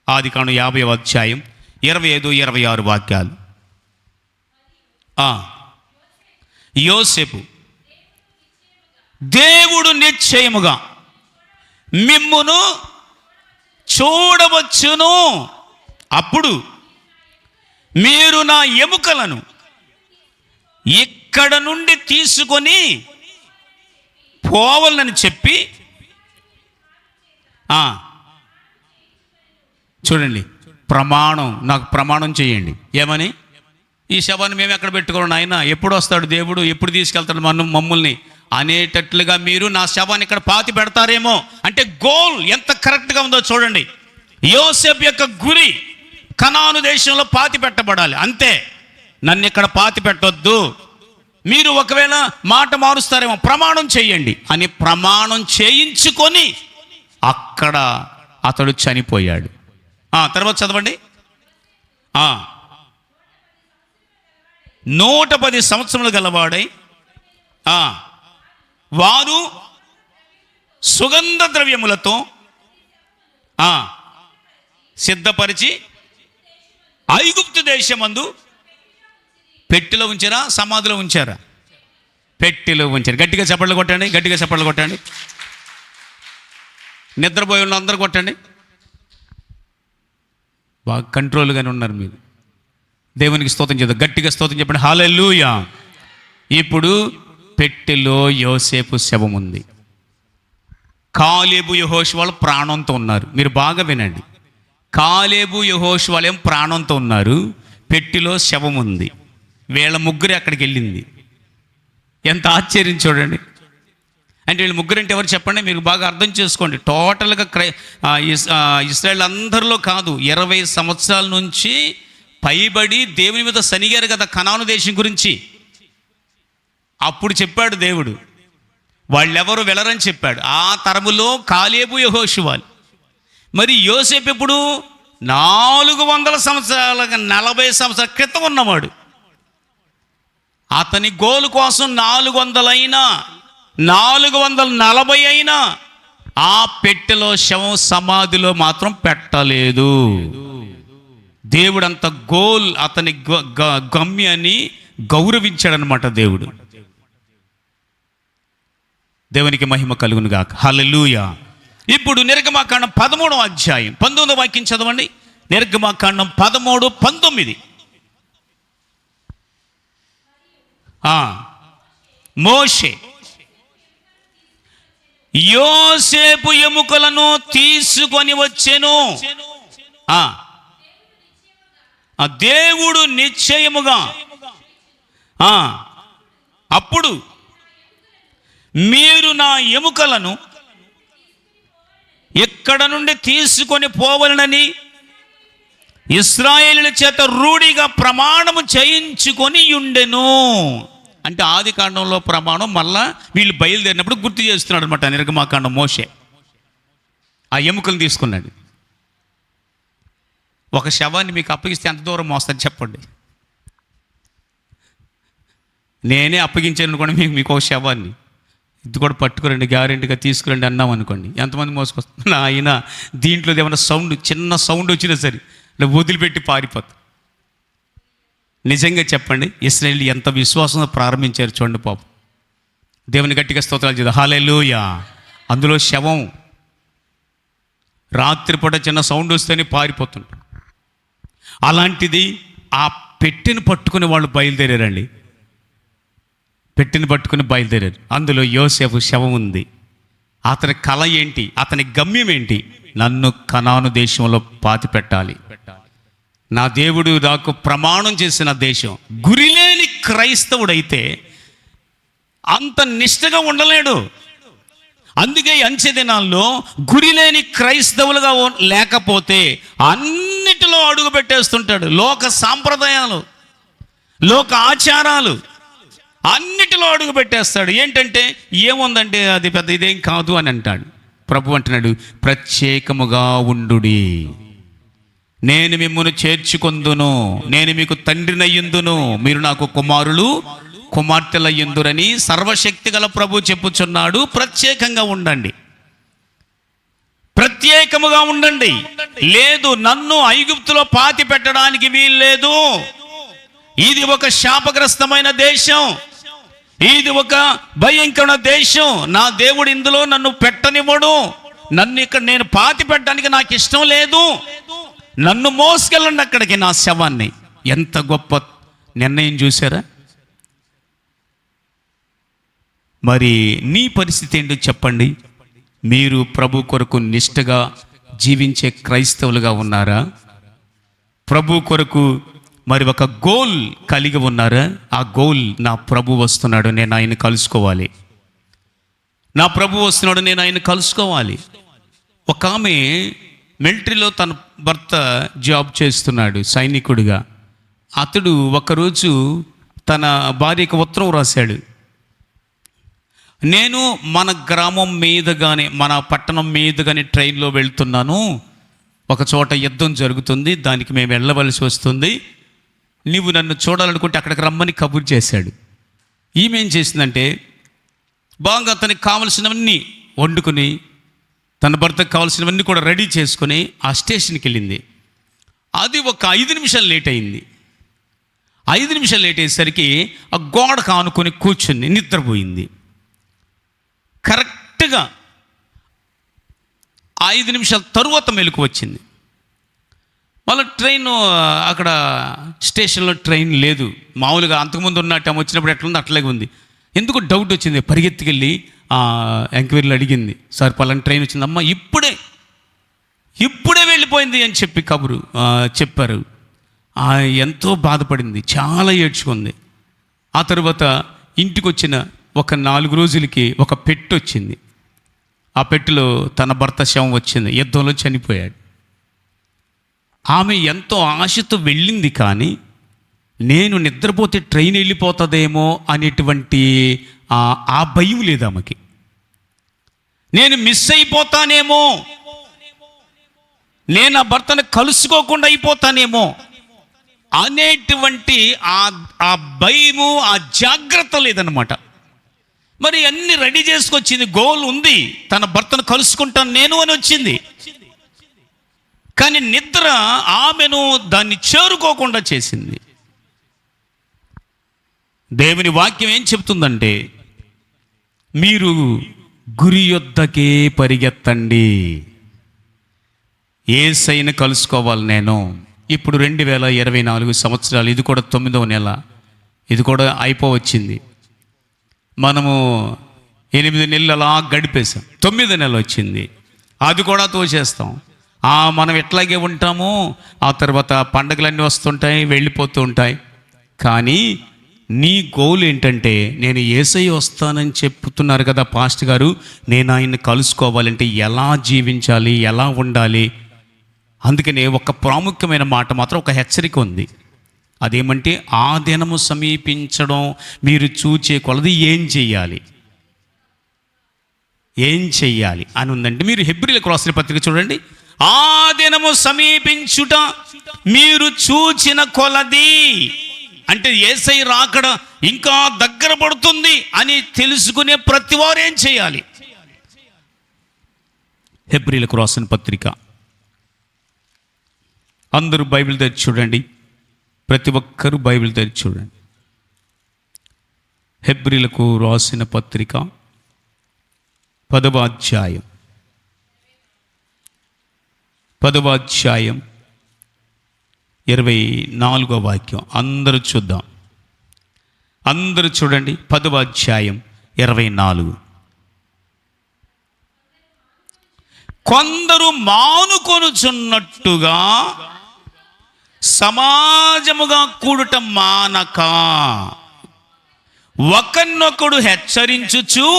ఆదికాండం 50వ అధ్యాయం 25, 26 వాక్యాలు. యోసేపు, దేవుడు నిశ్చయముగా మిమ్మును చూడవచ్చును, అప్పుడు మీరు నా ఎముకలను ఇక్కడ నుండి తీసుకొని పోవాలని చెప్పి. చూడండి, ప్రమాణం, నాకు ప్రమాణం చేయండి. ఏమని? ఈ శవాన్ని మేము ఎక్కడ పెట్టుకోవడం, ఆయన ఎప్పుడు వస్తాడు దేవుడు, ఎప్పుడు తీసుకెళ్తాడు మమ్మల్ని అనేటట్లుగా మీరు నా శవాన్ని ఇక్కడ పాతి పెడతారేమో. అంటే గోల్ ఎంత కరెక్ట్గా ఉందో చూడండి. యోసేపు యొక్క గురి కనాను దేశంలో పాతి పెట్టబడాలి, అంతే. నన్ను ఇక్కడ పాతి పెట్టొద్దు, మీరు ఒకవేళ మాట మారుస్తారేమో, ప్రమాణం చేయండి అని ప్రమాణం చేయించుకొని అక్కడ అతడు చనిపోయాడు. తర్వాత చదవండి. 110 సంవత్సరములు గలవాడై వారు సుగంధ ద్రవ్యములతో సిద్ధపరిచి ఐగుప్తు దేశమందు పెట్టెలో ఉంచారా, సమాధిలో ఉంచారా? పెట్టెలో ఉంచారు. గట్టిగా చప్పట్లు కొట్టండి, గట్టిగా చప్పట్లు కొట్టండి. నిద్రపోయి ఉన్న అందరూ కొట్టండి. బాగా కంట్రోల్గానే ఉన్నారు మీరు. దేవునికి స్తోత్రం చేద్దాం, గట్టిగా స్తోత్రం చెప్పండి, హల్లెలూయా. ఇప్పుడు పెట్టెలో యోసేపు శవం ఉంది. కాలేబు యెహోషువలు ప్రాణంతో ఉన్నారు. మీరు బాగా వినండి, కాలేబు యెహోషువలు ఏం ప్రాణంతో ఉన్నారు, పెట్టెలో శవం ఉంది. వీళ్ళ ముగ్గురే అక్కడికి వెళ్ళింది. ఎంత ఆశ్చర్యం చూడండి. అంటే వీళ్ళు ముగ్గురు అంటే ఎవరు చెప్పండి, మీరు బాగా అర్థం చేసుకోండి. టోటల్గా ఇశ్రాయేల్ అందరిలో కాదు, 20 సంవత్సరాల నుంచి పైబడి దేవుని మీద సనిగారు కదా కనాను దేశం గురించి. అప్పుడు చెప్పాడు దేవుడు, వాళ్ళెవరు వెళ్ళరని చెప్పాడు. ఆ తరములో కాలేబు యెహోషువాలు. మరి యోసేపు ఎప్పుడు? 400 సంవత్సరాలుగా 40 సంవత్సరాల క్రితం ఉన్నవాడు. అతని గోలు కోసం 400 అయినా 440 అయినా ఆ పెట్టెలో శవం సమాధిలో మాత్రం పెట్టలేదు. దేవుడు అంత అతని గమ్యాన్ని గౌరవించాడనమాట దేవుడు. దేవునికి మహిమ కలుగును గాక. హల్లెలూయా. ఇప్పుడు నిర్గమాకాండం 13వ అధ్యాయం 19వ వాక్యం చదవండి. నిర్గమాకాండం 13:19. మోషే యోసేపు ఎముకలను తీసుకొని వచ్చెను. దేవుడు నిశ్చయముగా అప్పుడు మీరు నా ఎముకలను ఎక్కడ నుండి తీసుకొని పోవలనని ఇశ్రాయేలుల చేత రూఢిగా ప్రమాణము చేయించుకొని ఉండెను. అంటే ఆది కాండంలో ప్రమాణం మళ్ళా వీళ్ళు బయలుదేరినప్పుడు గుర్తు చేస్తున్నాడు అనమాట. నిర్గమాకాండం మోషే ఆ ఎముకలను తీసుకున్నాడు. ఒక శవాన్ని మీకు అప్పగిస్తే ఎంత దూరం మోస్తుంది చెప్పండి? నేనే అప్పగించాను అనుకోండి మీకు ఒక శవాన్ని, ఇది కూడా పట్టుకురండి, గ్యారెంటీగా తీసుకురండి అన్నాం అనుకోండి, ఎంతమంది మోసుకొస్తున్నా? ఆయన దీంట్లో ఏమైనా చిన్న సౌండ్ వచ్చినా సరే వదిలిపెట్టి పారిపోతుంది. నిజంగా చెప్పండి, ఇశ్రాయేలు ఎంత విశ్వాసంతో ప్రారంభించారు చూడండి పాపం. దేవుని గట్టిగా స్తోత్రాలు చేద్దాం. హల్లెలూయా. అందులో శవం రాత్రిపూట చిన్న సౌండ్ వస్తేనే పారిపోతుంటారు. అలాంటిది ఆ పెట్టెను పట్టుకుని వాళ్ళు బయలుదేరారండి. పెట్టెను పట్టుకుని బయలుదేరారు. అందులో యోసేపు శవం ఉంది. అతని కళ ఏంటి? అతని గమ్యం ఏంటి? నన్ను కనాను దేశంలో పాతి పెట్టాలి. నా దేవుడు నాకు ప్రమాణం చేసిన దేశం. గురిలేని క్రైస్తవుడైతే అంత నిష్ఠగా ఉండలేడు. అందుకే అంచె దినాల్లో గురిలేని క్రైస్తవులుగా లేకపోతే అన్నిటిలో అడుగు పెట్టేస్తుంటాడు. లోక సాంప్రదాయాలు, లోక ఆచారాలు అన్నిటిలో అడుగు పెట్టేస్తాడు. ఏంటంటే ఏముందంటే అది పెద్ద ఇదేం కాదు అని అంటాడు. ప్రభు అంటున్నాడు, ప్రత్యేకముగా ఉండుడి, నేను మిమ్మును చేర్చుకొందును, నేను మీకు తండ్రినయ్యుందును, మీరు నాకు కుమారులు కుమార్తెలయ్యుందురని సర్వశక్తి గల ప్రభు చెప్పుచున్నాడు. ప్రత్యేకంగా ఉండండి, ప్రత్యేకముగా ఉండండి. లేదు, నన్ను ఐగుప్తులో పాతి పెట్టడానికి వీల్లేదు. ఇది ఒక శాపగ్రస్తమైన దేశం, ఇది ఒక భయంకరమైన దేశం. నా దేవుడు ఇందులో నన్ను పెట్టనివ్వడు. నన్ను ఇక్కడ నేను పాతి పెట్టడానికి నాకు ఇష్టం లేదు. నన్ను మోసుకెళ్ళండి అక్కడికి, నా శవాన్ని. ఎంత గొప్ప నిర్ణయం చూసారా? మరి నీ పరిస్థితి ఏంటో చెప్పండి. మీరు ప్రభు కొరకు నిష్ఠగా జీవించే క్రైస్తవులుగా ఉన్నారా? ప్రభు కొరకు మరి ఒక గోల్ కలిగి ఉన్నారా? ఆ గోల్, నా ప్రభు వస్తున్నాడు, నేను ఆయన కలుసుకోవాలి. నా ప్రభు వస్తున్నాడు, నేను ఆయన కలుసుకోవాలి. ఒక ఆమె మిలిటరీలో తన భర్త జాబ్ చేస్తున్నాడు సైనికుడిగా. అతడు ఒకరోజు తన భార్యకు ఉత్తరం రాశాడు. నేను మన గ్రామం మీద కానీ మన పట్టణం మీద కానీ ట్రైన్లో వెళ్తున్నాను. ఒక చోట యుద్ధం జరుగుతుంది, దానికి మేము వెళ్ళవలసి వస్తుంది. నీవు నన్ను చూడాలనుకుంటే అక్కడికి రమ్మని కబురు చేశాడు. ఈమె ఏం చేసిందంటే బాగా అతనికి కావలసినవన్నీ వండుకొని, తన భర్తకు కావాల్సినవన్నీ కూడా రెడీ చేసుకొని ఆ స్టేషన్కి వెళ్ళింది. అది ఒక 5 నిమిషాలు లేట్ అయింది. 5 నిమిషాలు లేట్ అయ్యేసరికి ఆ గోడ కానుకొని కూర్చుని నిద్రపోయింది. కరెక్ట్గా 5 నిమిషాల తరువాత మెలకు వచ్చింది. మళ్ళీ ట్రైన్ అక్కడ స్టేషన్లో ట్రైన్ లేదు. మామూలుగా అంతకుముందు ఉన్నట్టు ఆమె వచ్చినప్పుడు ఎట్లుంది అట్లాగే ఉంది. ఎందుకు డౌట్ వచ్చింది, పరిగెత్తుకెళ్ళి ఎంక్వైరీలు అడిగింది. సార్ పలానా ట్రైన్ వచ్చిందమ్మా, ఇప్పుడే వెళ్ళిపోయింది అని చెప్పి కబురు చెప్పారు. ఎంతో బాధపడింది, చాలా ఏడ్చుకుంది. ఆ తర్వాత ఇంటికి వచ్చిన ఒక 4 రోజులకి ఒక పెట్టు వచ్చింది. ఆ పెట్టెలో తన భర్త శవం వచ్చింది, యుద్ధంలో చనిపోయాడు. ఆమె ఎంతో ఆశతో వెళ్ళింది, కానీ నేను నిద్రపోతే ట్రైన్ వెళ్ళిపోతుందేమో అనేటువంటి ఆ భయం లేదు ఆమెకి. నేను మిస్ అయిపోతానేమో, నేను ఆ భర్తను కలుసుకోకుండా అయిపోతానేమో అనేటువంటి ఆ భయము, ఆ జాగ్రత్త లేదనమాట. మరి అన్ని రెడీ చేసుకొచ్చింది, గోల్ ఉంది, తన భర్తను కలుసుకుంటాను నేను అని వచ్చింది. కానీ నిద్ర ఆమెను దాన్ని చేరుకోకుండా చేసింది. దేవుని వాక్యం ఏం చెప్తుందంటే, మీరు గురి యొద్దకే పరిగెత్తండి. యేసయ్యను కలుసుకోవాలి నేను. ఇప్పుడు 2024 సంవత్సరాలు, ఇది కూడా 9వ నెల, ఇది కూడా అయిపోవచ్చింది. మనము 8 నెలలు అలా గడిపేసాం, 9వ నెల వచ్చింది, అది కూడా తోచేస్తాం. మనం ఎట్లాగే ఉంటాము. ఆ తర్వాత పండగలన్నీ వస్తుంటాయి, వెళ్ళిపోతూ ఉంటాయి. కానీ నీ గోల్ ఏంటంటే, నేను యేసయ్య వస్తానని చెప్తున్నారు కదా పాస్టర్ గారు, నేను ఆయన్ని కలుసుకోవాలంటే ఎలా జీవించాలి, ఎలా ఉండాలి? అందుకనే ఒక ప్రాముఖ్యమైన మాట మాత్రం, ఒక హెచ్చరిక ఉంది. అదేమంటే, ఆ దినము సమీపించడం మీరు చూచే కొలది ఏం చెయ్యాలి అని ఉందంటే, మీరు హెబ్రీయులకు రాసిన పత్రిక చూడండి. ఆ దినము సమీపించుట మీరు చూచిన కొలది అంటే, యేసయ్య రాకడ ఇంకా దగ్గర పడుతుంది అని తెలుసుకునే ప్రతి వారు ఏం చేయాలి? హెబ్రీయులకు రాసిన పత్రిక, అందరూ బైబిల్ తెరిచి చూడండి, ప్రతి ఒక్కరూ బైబిల్ తెరిచి చూడండి. హెబ్రీయులకు రాసిన పత్రిక 10వ అధ్యాయం 24వ వాక్యం. అందరూ చూద్దాం, అందరూ చూడండి. 10వ అధ్యాయం 24. కొందరు మానుకొనుచున్నట్టుగా సమాజముగా కూడుట మానక ఒకరినొకడు హెచ్చరించుచు,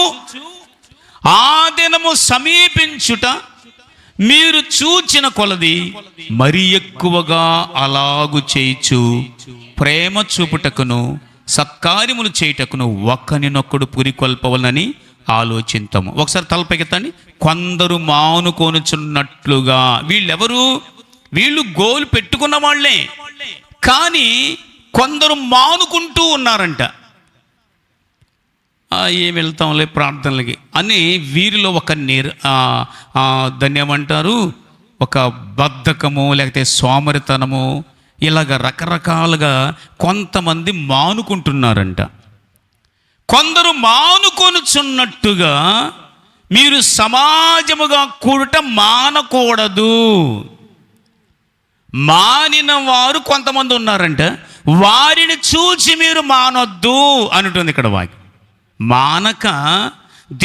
ఆ దినము సమీపించుట మీరు చూచిన కొలది మరి ఎక్కువగా అలాగు చేయిచు, ప్రేమ చూపుటకును సత్కార్యములు చేయుటకును ఒకరినొకడు పురికొల్పవలనని ఆలోచింతము. ఒకసారి తలపైకెత్తండి. కొందరు మానుకొనుచున్నట్లుగా. వీళ్ళెవరు? వీళ్ళు గోలు పెట్టుకున్న వాళ్ళే, కానీ కొందరు మానుకుంటూ ఉన్నారంట. ఏం వెళ్తాంలే ప్రార్థనలకి అని వీరిలో ఒక దాన్ని ఏమంటారు, ఒక బద్ధకము, లేకపోతే సోమరితనము, ఇలాగ రకరకాలుగా కొంతమంది మానుకుంటున్నారంట. కొందరు మానుకొనుచున్నట్టుగా మీరు సమాజముగా కూడుట మానకూడదు. మానిన వారు కొంతమంది ఉన్నారంట, వారిని చూచి మీరు మానొద్దు అంటుంది ఇక్కడ వాక్యం. మానక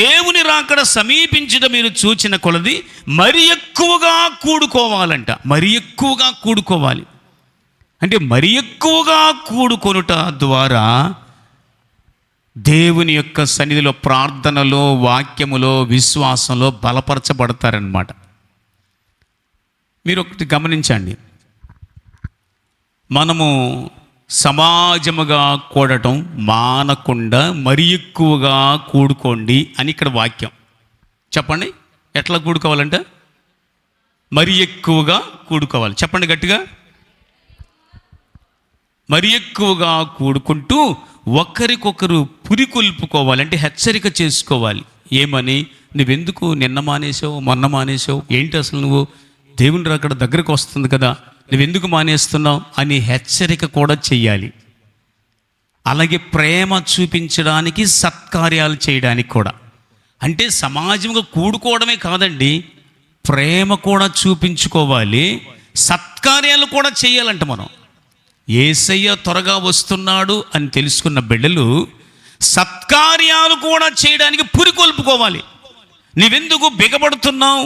దేవుని రాకడ సమీపించడం మీరు చూచిన కొలది మరి ఎక్కువగా కూడుకోవాలంట. మరి ఎక్కువగా కూడుకోవాలి అంటే, మరి ఎక్కువగా కూడుకొనుట ద్వారా దేవుని యొక్క సన్నిధిలో, ప్రార్థనలో, వాక్యములో, విశ్వాసంలో బలపరచబడతారనమాట. మీరు ఒకటి గమనించండి, మనము సమాజముగా కూడటం మానకుండా మరి ఎక్కువగా కూడుకోండి అని ఇక్కడ వాక్యం. చెప్పండి, ఎట్లా కూడుకోవాలంటే మరి ఎక్కువగా కూడుకోవాలి. చెప్పండి గట్టిగా. మరి ఎక్కువగా కూడుకుంటూ ఒకరికొకరు పురికొల్పుకోవాలి, అంటే హెచ్చరిక చేసుకోవాలి. ఏమని? నువ్వెందుకు నిన్న మానేసావు, మొన్న మానేసావు, ఏంటి అసలు నువ్వు, దేవుని రాకడ దగ్గరకు వస్తుంది కదా, నువ్వెందుకు మానేస్తున్నావు అని హెచ్చరిక కూడా చెయ్యాలి. అలాగే ప్రేమ చూపించడానికి, సత్కార్యాలు చేయడానికి కూడా. అంటే సమాజంగా కూడుకోవడమే కాదండి, ప్రేమ కూడా చూపించుకోవాలి, సత్కార్యాలు కూడా చేయాలంట. మనం యేసయ్య త్వరగా వస్తున్నాడు అని తెలుసుకున్న బిడ్డలు సత్కార్యాలు కూడా చేయడానికి పురికొల్పుకోవాలి. నీవెందుకు బిగబడుతున్నావు,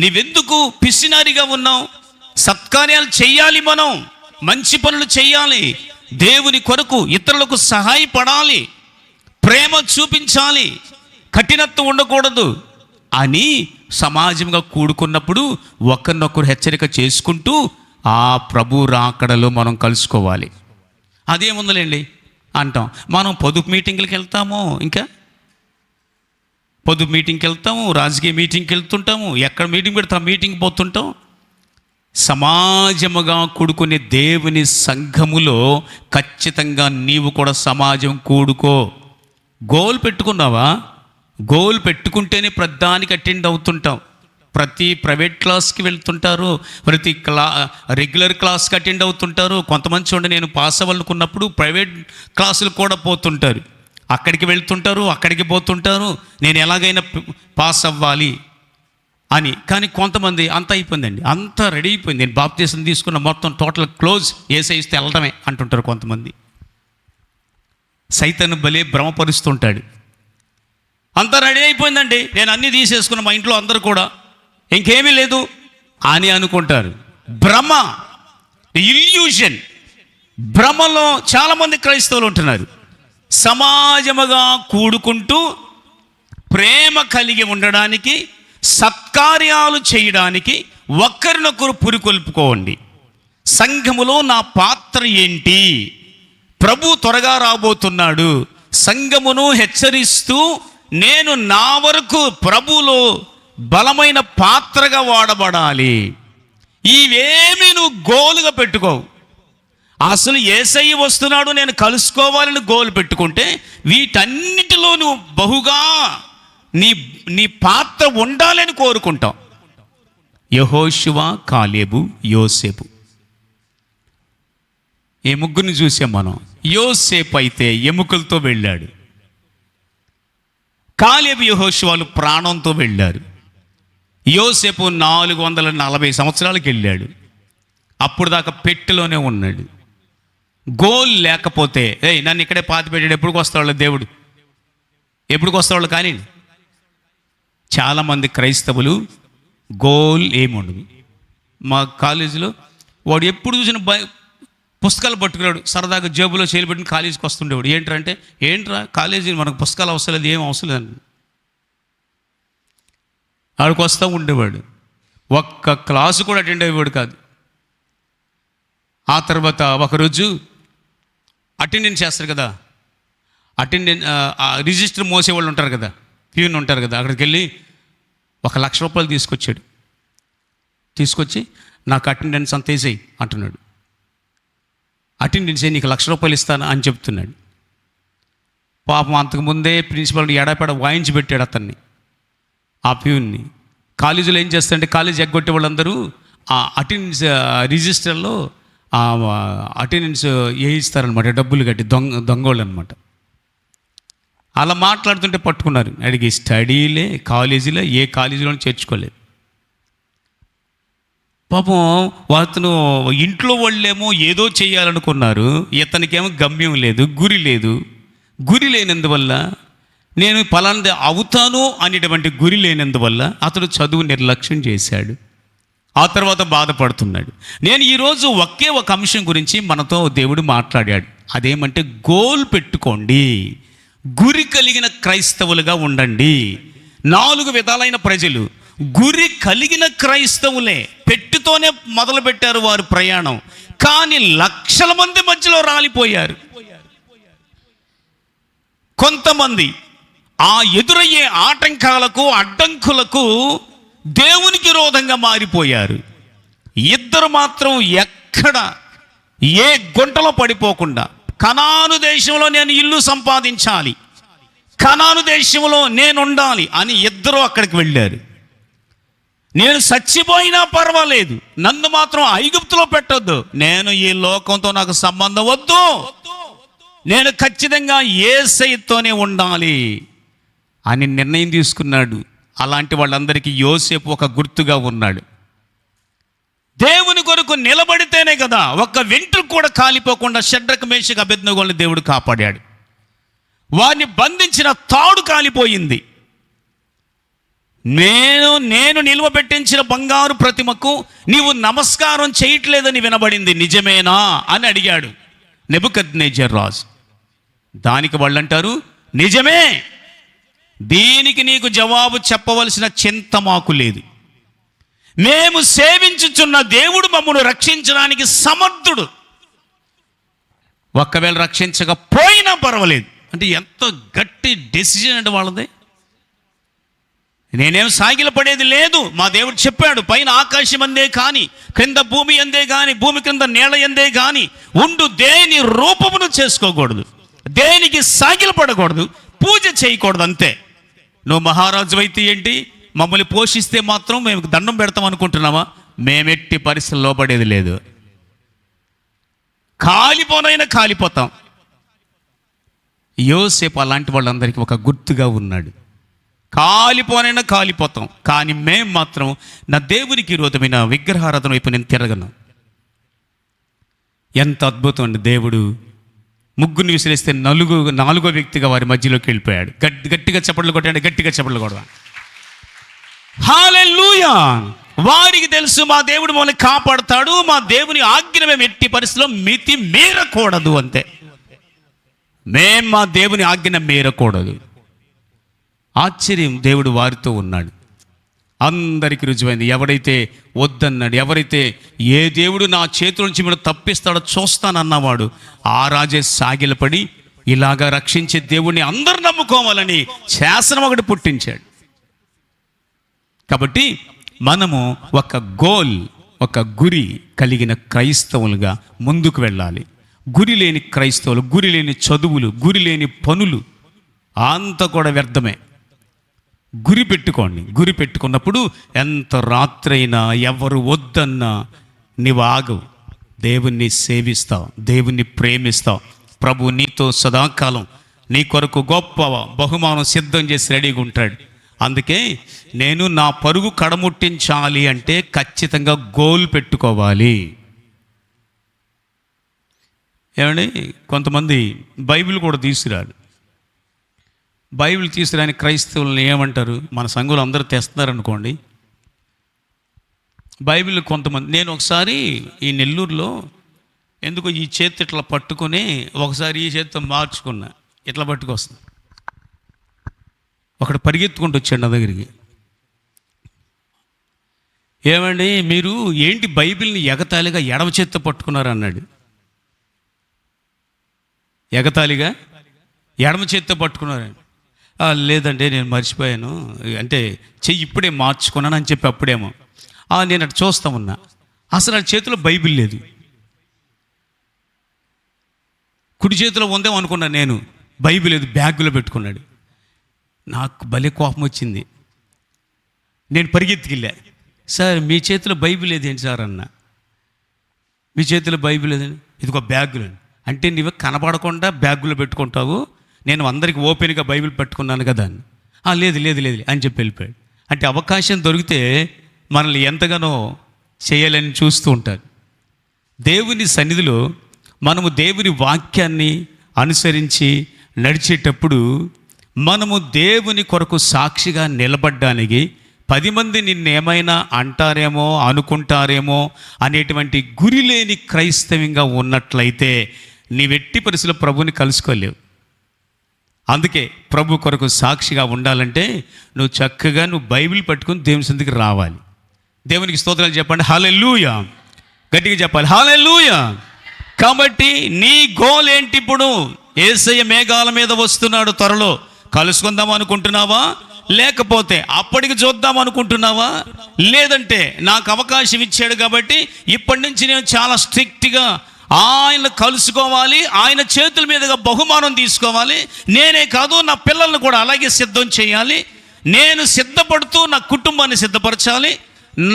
నీవెందుకు పిసినారిగా ఉన్నావు? సత్కార్యాలు చెయ్యాలి, మనం మంచి పనులు చెయ్యాలి, దేవుని కొరకు ఇతరులకు సహాయపడాలి, ప్రేమ చూపించాలి, కఠినత్వం ఉండకూడదు అని సమాజంగా కూడుకున్నప్పుడు ఒకరినొకరు హెచ్చరిక చేసుకుంటూ ఆ ప్రభు రాకడలో మనం కలుసుకోవాలి. అదేముందులేండి అంటాం. మనం పొదుపు మీటింగ్లకు వెళ్తాము, ఇంకా పొదుపు మీటింగ్కి వెళ్తాము, రాజకీయ మీటింగ్కి వెళ్తుంటాము, ఎక్కడ మీటింగ్ పెడితే ఆ మీటింగ్ పోతుంటాం. సమాజముగా కూడుకునే దేవుని సంఘములో ఖచ్చితంగా నీవు కూడా సమాజం కూడుకో. గోల్ పెట్టుకున్నావా? గోల్ పెట్టుకుంటేనే ప్రతిదానికి అటెండ్ అవుతుంటాం. ప్రతి ప్రైవేట్ క్లాస్కి వెళ్తుంటారు, ప్రతి రెగ్యులర్ క్లాస్కి అటెండ్ అవుతుంటారు. కొంతమంది చూడండి, నేను పాస్ అవ్వాలనుకున్నప్పుడు ప్రైవేట్ క్లాసులు కూడా పోతుంటారు, అక్కడికి వెళ్తుంటారు, అక్కడికి పోతుంటారు, నేను ఎలాగైనా పాస్ అవ్వాలి అని. కానీ కొంతమంది అంత అయిపోయిందండి, అంతా రెడీ అయిపోయింది, నేను బాప్తీసం తీసుకున్న మొత్తం టోటల్ క్లోజ్, ఏసైస్తే వెళ్ళడమే అంటుంటారు కొంతమంది. సైతాను భలే భ్రమపరుస్తుంటాడు. అంతా రెడీ అయిపోయిందండి, నేను అన్నీ తీసేసుకున్న, మా ఇంట్లో అందరూ కూడా ఇంకేమీ లేదు అని అనుకుంటారు. భ్రమ, ఇల్యూషన్, భ్రమలో చాలామంది క్రైస్తవులు ఉంటున్నారు. సమాజముగా కూడుకుంటూ ప్రేమ కలిగి ఉండడానికి, సత్కార్యాలు చేయడానికి ఒకరినొకరు పురికొల్పుకోండి. సంఘములో నా పాత్ర ఏంటి? ప్రభు త్వరగా రాబోతున్నాడు. సంఘమును హెచ్చరిస్తూ నేను నా వరకు ప్రభులో బలమైన పాత్రగా వాడబడాలి. ఇవేమీ నువ్వు గోలుగా పెట్టుకోవు. అసలు యేసయ్య వస్తున్నాడు, నేను కలుసుకోవాలని గోలు పెట్టుకుంటే వీటన్నిటిలో నువ్వు బహుగా నీ పాత్ర ఉండాలని కోరుకుంటావు. యెహోషువ, కాలేబు, యోసేపు, ఈ ముగ్గురిని చూసాం మనం. యోసేపు అయితే ఎముకలతో వెళ్ళాడు, కాలేబు యెహోషువలు ప్రాణంతో వెళ్ళారు. యోసేపు 440 సంవత్సరాలకు వెళ్ళాడు, అప్పుడు దాకా పెట్టెలోనే ఉన్నాడు. గోల్ లేకపోతే నన్ను ఇక్కడే పాతి పెట్టాడు, ఎప్పుడుకి వస్తాడు దేవుడు, ఎప్పుడుకి వస్తాడు. కానీ చాలామంది క్రైస్తవులు గోల్ ఏముండదు. మా కాలేజీలో వాడు ఎప్పుడు చూసిన పుస్తకాలు పట్టుకున్నాడు, సరదాగా జేబులో చేయబెట్టిన కాలేజీకి వస్తుండేవాడు. ఏంట్రా కాలేజీ మనకు పుస్తకాలు అవసరం లేదు, ఏం అవసరం లేదు, ఆడికి వస్తూ ఉండేవాడు. ఒక్క క్లాసు కూడా అటెండ్ అయ్యేవాడు కాదు. ఆ తర్వాత ఒకరోజు అటెండెన్స్ చేస్తారు కదా, రిజిస్టర్ మోసేవాళ్ళు ఉంటారు కదా, ప్యూన్ ఉంటారు కదా, అక్కడికి వెళ్ళి 1,00,000 రూపాయలు తీసుకొచ్చాడు. తీసుకొచ్చి నాకు అటెండెన్స్ అంత వేసేయి అంటున్నాడు. అటెండెన్స్ నీకు 1,00,000 రూపాయలు ఇస్తాను అని చెప్తున్నాడు. పాపం అంతకుముందే ప్రిన్సిపల్ ఎడాపెడ వాయించి పెట్టాడు అతన్ని, ఆ ప్యూన్ని. కాలేజీలో ఏం చేస్తారంటే, కాలేజీ ఎగ్గొట్టే వాళ్ళందరూ ఆ అటెండెన్స్ రిజిస్టర్లో అటెండెన్స్ వేయిస్తారనమాట, డబ్బులు కట్టి, దొంగోళ్ళు అనమాట. అలా మాట్లాడుతుంటే పట్టుకున్నారు. అడిగి స్టడీలే కాలేజీలో ఏ కాలేజీలో చేర్చుకోలేదు. పాపం అతను ఇంట్లో వాళ్ళేమో ఏదో చేయాలనుకున్నారు, ఇతనికేమో గమ్యం లేదు, గురి లేదు. గురి లేనందువల్ల, నేను పలానా అవుతాను అనేటువంటి గురి లేనందువల్ల అతడు చదువు నిర్లక్ష్యం చేశాడు. ఆ తర్వాత బాధపడుతున్నాడు. నేను ఈరోజు ఒకే ఒక అంశం గురించి మనతో దేవుడు మాట్లాడాడు. అదేమంటే, గోల్ పెట్టుకోండి, గురి కలిగిన క్రైస్తవులుగా ఉండండి. 4 విధాలైన ప్రజలు గురి కలిగిన క్రైస్తవులే. పెట్టుతోనే మొదలుపెట్టారు వారు ప్రయాణం, కానీ లక్షల మంది మధ్యలో రాలిపోయారు. కొంతమంది ఆ ఎదురయ్యే ఆటంకాలకు, అడ్డంకులకు దేవునికి విరోధంగా మారిపోయారు. 2 మాత్రం ఎక్కడ ఏ గుంటలో పడిపోకుండా, కనాను దేశంలో నేను ఇల్లు సంపాదించాలి, కనాను దేశంలో నేను ఉండాలి అని 2 అక్కడికి వెళ్ళారు. నేను చచ్చిపోయినా పర్వాలేదు, నన్ను మాత్రం ఐగుప్తులో పెట్టొద్దు, నేను ఈ లోకంతో నాకు సంబంధం వద్దు, నేను ఖచ్చితంగా యేసయ్యతోనే ఉండాలి అని నిర్ణయం తీసుకున్నాడు. అలాంటి వాళ్ళందరికీ యోసేపు ఒక గుర్తుగా ఉన్నాడు. దేవుని కొరకు నిలబడితేనే కదా, ఒక్క వెంట్రుక కూడా కాలిపోకుండా షడ్రకు, మేషకు, అబేద్నెగోలను దేవుడు కాపాడాడు. వారిని బంధించిన తాడు కాలిపోయింది. నేను నిలువబెట్టించిన బంగారు ప్రతిమకు నీవు నమస్కారం చేయట్లేదని వినబడింది, నిజమేనా అని అడిగాడు నెబుకద్నెజర్ రాజు. దానికి వాళ్ళంటారు, నిజమే, దీనికి నీకు జవాబు చెప్పవలసిన చింత మాకు లేదు. మేము సేవించుచున్న దేవుడు మమ్మను రక్షించడానికి సమర్థుడు. ఒక్కవేళ రక్షించకపోయినా పర్వాలేదు. అంటే ఎంత గట్టి డెసిజన్ అంటే వాళ్ళది. నేనేం సాగిలపడేది లేదు. మా దేవుడు చెప్పాడు, పైన ఆకాశం అందే కానీ, క్రింద భూమి అందే కానీ, భూమి క్రింద నేల అందే కానీ ఉండు దేని రూపమును చేసుకోకూడదు, దేనికి సాగిలపడకూడదు, పూజ చేయకూడదు, అంతే. నువ్వు మహారాజు అయితే ఏంటి, మమ్మల్ని పోషిస్తే మాత్రం మేము దండం పెడతాం అనుకుంటున్నావా? మేమెట్టి పరిస్థితుల్లో లోబడేది లేదు. కాలిపోనైనా కాలిపోతాం. యోసేపు అలాంటి వాళ్ళందరికీ ఒక గుర్తుగా ఉన్నాడు. కాలిపోనైనా కాలిపోతాం, కానీ మేము మాత్రం నా దేవునికి విరోధమైన విగ్రహారాధన వైపు నేను తిరగను. ఎంత అద్భుతం అండి! దేవుడు ముగ్గురిని విసిరేస్తే నాలుగో వ్యక్తిగా వారి మధ్యలోకి వెళ్ళిపోయాడు. గట్టిగా చప్పట్లు కొట్టాడు, గట్టిగా చప్పట్లు కొడదాం. హల్లెలూయా! వారికి తెలుసు మా దేవుడు మమ్మల్ని కాపాడుతాడు, మా దేవుని ఆజ్ఞ మేము ఎట్టి పరిస్థితిలో మితి మీరకూడదు, అంతే. మేము మా దేవుని ఆజ్ఞ మీరకూడదు. ఆశ్చర్యం, దేవుడు వారితో ఉన్నాడు. అందరికీ రుజువైంది. ఎవడైతే వద్దన్నాడు, ఎవరైతే ఏ దేవుడు నా చేతుల నుంచి మీరు తప్పిస్తాడో చూస్తానన్నవాడు, ఆ రాజే సాగిలపడి ఇలాగా రక్షించే దేవుడిని అందరూ నమ్ముకోవాలని శాసనం ఒకటి పుట్టించాడు. కాబట్టి మనము ఒక గురి కలిగిన క్రైస్తవులుగా ముందుకు వెళ్ళాలి. గురి లేని క్రైస్తవులు, గురి లేని చదువులు, గురి లేని పనులు అంతా కూడా వ్యర్థమే. గురి పెట్టుకోండి. గురి పెట్టుకున్నప్పుడు ఎంత రాత్రైనా ఎవరు వద్దన్నా నీవు ఆగవు. దేవుణ్ణి సేవిస్తావు, దేవుణ్ణి ప్రేమిస్తావు. ప్రభు నీతో సదాకాలం నీ కొరకు గొప్ప బహుమానం సిద్ధం చేసి రెడీగా ఉంటాడు. అందుకే నేను నా పరుగు కడముట్టించాలి అంటే ఖచ్చితంగా గోల్ పెట్టుకోవాలి. ఏమండి, కొంతమంది బైబిల్ కూడా తీసుకురాడు. బైబిల్ తీసుకురాని క్రైస్తవులను ఏమంటారు? మన సంఘంలో అందరూ తెస్తున్నారనుకోండి బైబిల్. కొంతమంది, నేను ఒకసారి ఈ నెల్లూరులో ఎందుకో ఈ చేతి ఇట్లా పట్టుకొని ఒకసారి ఈ చేతితో మార్చుకున్నా, ఇట్లా పట్టుకొస్తున్నా. ఒకడు పరిగెత్తుకుంటూ వచ్చాడు నా దగ్గరికి. ఏమండి మీరు ఏంటి బైబిల్ని ఎగతాళిగా ఎడమ చేత్తో పట్టుకున్నారు అన్నాడు. ఎగతాళిగా ఎడమ చేత్తో పట్టుకున్నారండి. లేదండి నేను మర్చిపోయాను, అంటే చెయ్యి ఇప్పుడే మార్చుకున్నాను అని చెప్పి అప్పుడేమో నేను అటు చూస్తా ఉన్నా. అసలు ఆ చేతిలో బైబిల్ లేదు. కుడి చేతిలో ఉందేమో అనుకున్నాను నేను, బైబిల్ లేదు, బ్యాగులో పెట్టుకున్నాడు. నాకు భలే కోపం వచ్చింది. నేను పరిగెత్తికెళ్ళా. సార్ మీ చేతిలో బైబిల్ లేదేంటి సార్ అన్న. మీ చేతిలో బైబిల్ లేదండి, ఇదిగో బ్యాగులో. అంటే నువ్వు కనబడకుండా బ్యాగులో పెట్టుకుంటావు, నేను అందరికి ఓపెన్గా బైబిల్ పెట్టుకున్నాను కదా అని. లేదు లేదు లేదు అని చెప్పి వెళ్ళిపోయాడు. అంటే అవకాశం దొరికితే మనల్ని ఎంతగానో చేయాలని చూస్తూ ఉంటారు. దేవుని సన్నిధిలో మనము దేవుని వాక్యాన్ని అనుసరించి నడిచేటప్పుడు మనము దేవుని కొరకు సాక్షిగా నిలబడ్డానికి 10 మంది నిన్నేమైనా అంటారేమో అనుకుంటారేమో అనేటువంటి గురి లేని క్రైస్తవ్యంగా ఉన్నట్లయితే నీవెట్టి పరిస్థితుల్లో ప్రభుని కలుసుకోలేవు. అందుకే ప్రభు కొరకు సాక్షిగా ఉండాలంటే నువ్వు చక్కగా బైబిల్ పట్టుకుని దేవుని సన్నిధికి రావాలి. దేవునికి స్తోత్రాలు చెప్పండి, హల్లెలూయా. గట్టిగా చెప్పాలి, హల్లెలూయా. కాబట్టి నీ గోల్ ఏంటి? ఇప్పుడు యేసయ్య మేఘాల మీద వస్తున్నాడు, త్వరలో కలుసుకుందాం అనుకుంటున్నావా? లేకపోతే అప్పటికి చూద్దాం అనుకుంటున్నావా? లేదంటే నాకు అవకాశం ఇచ్చాడు కాబట్టి ఇప్పటి నుంచి నేను చాలా స్ట్రిక్ట్గా ఆయన కలుసుకోవాలి, ఆయన చేతుల మీదుగా బహుమానం తీసుకోవాలి, నేనే కాదు నా పిల్లల్ని కూడా అలాగే సిద్ధం చేయాలి, నేను సిద్ధపడుతూ నా కుటుంబాన్ని సిద్ధపరచాలి,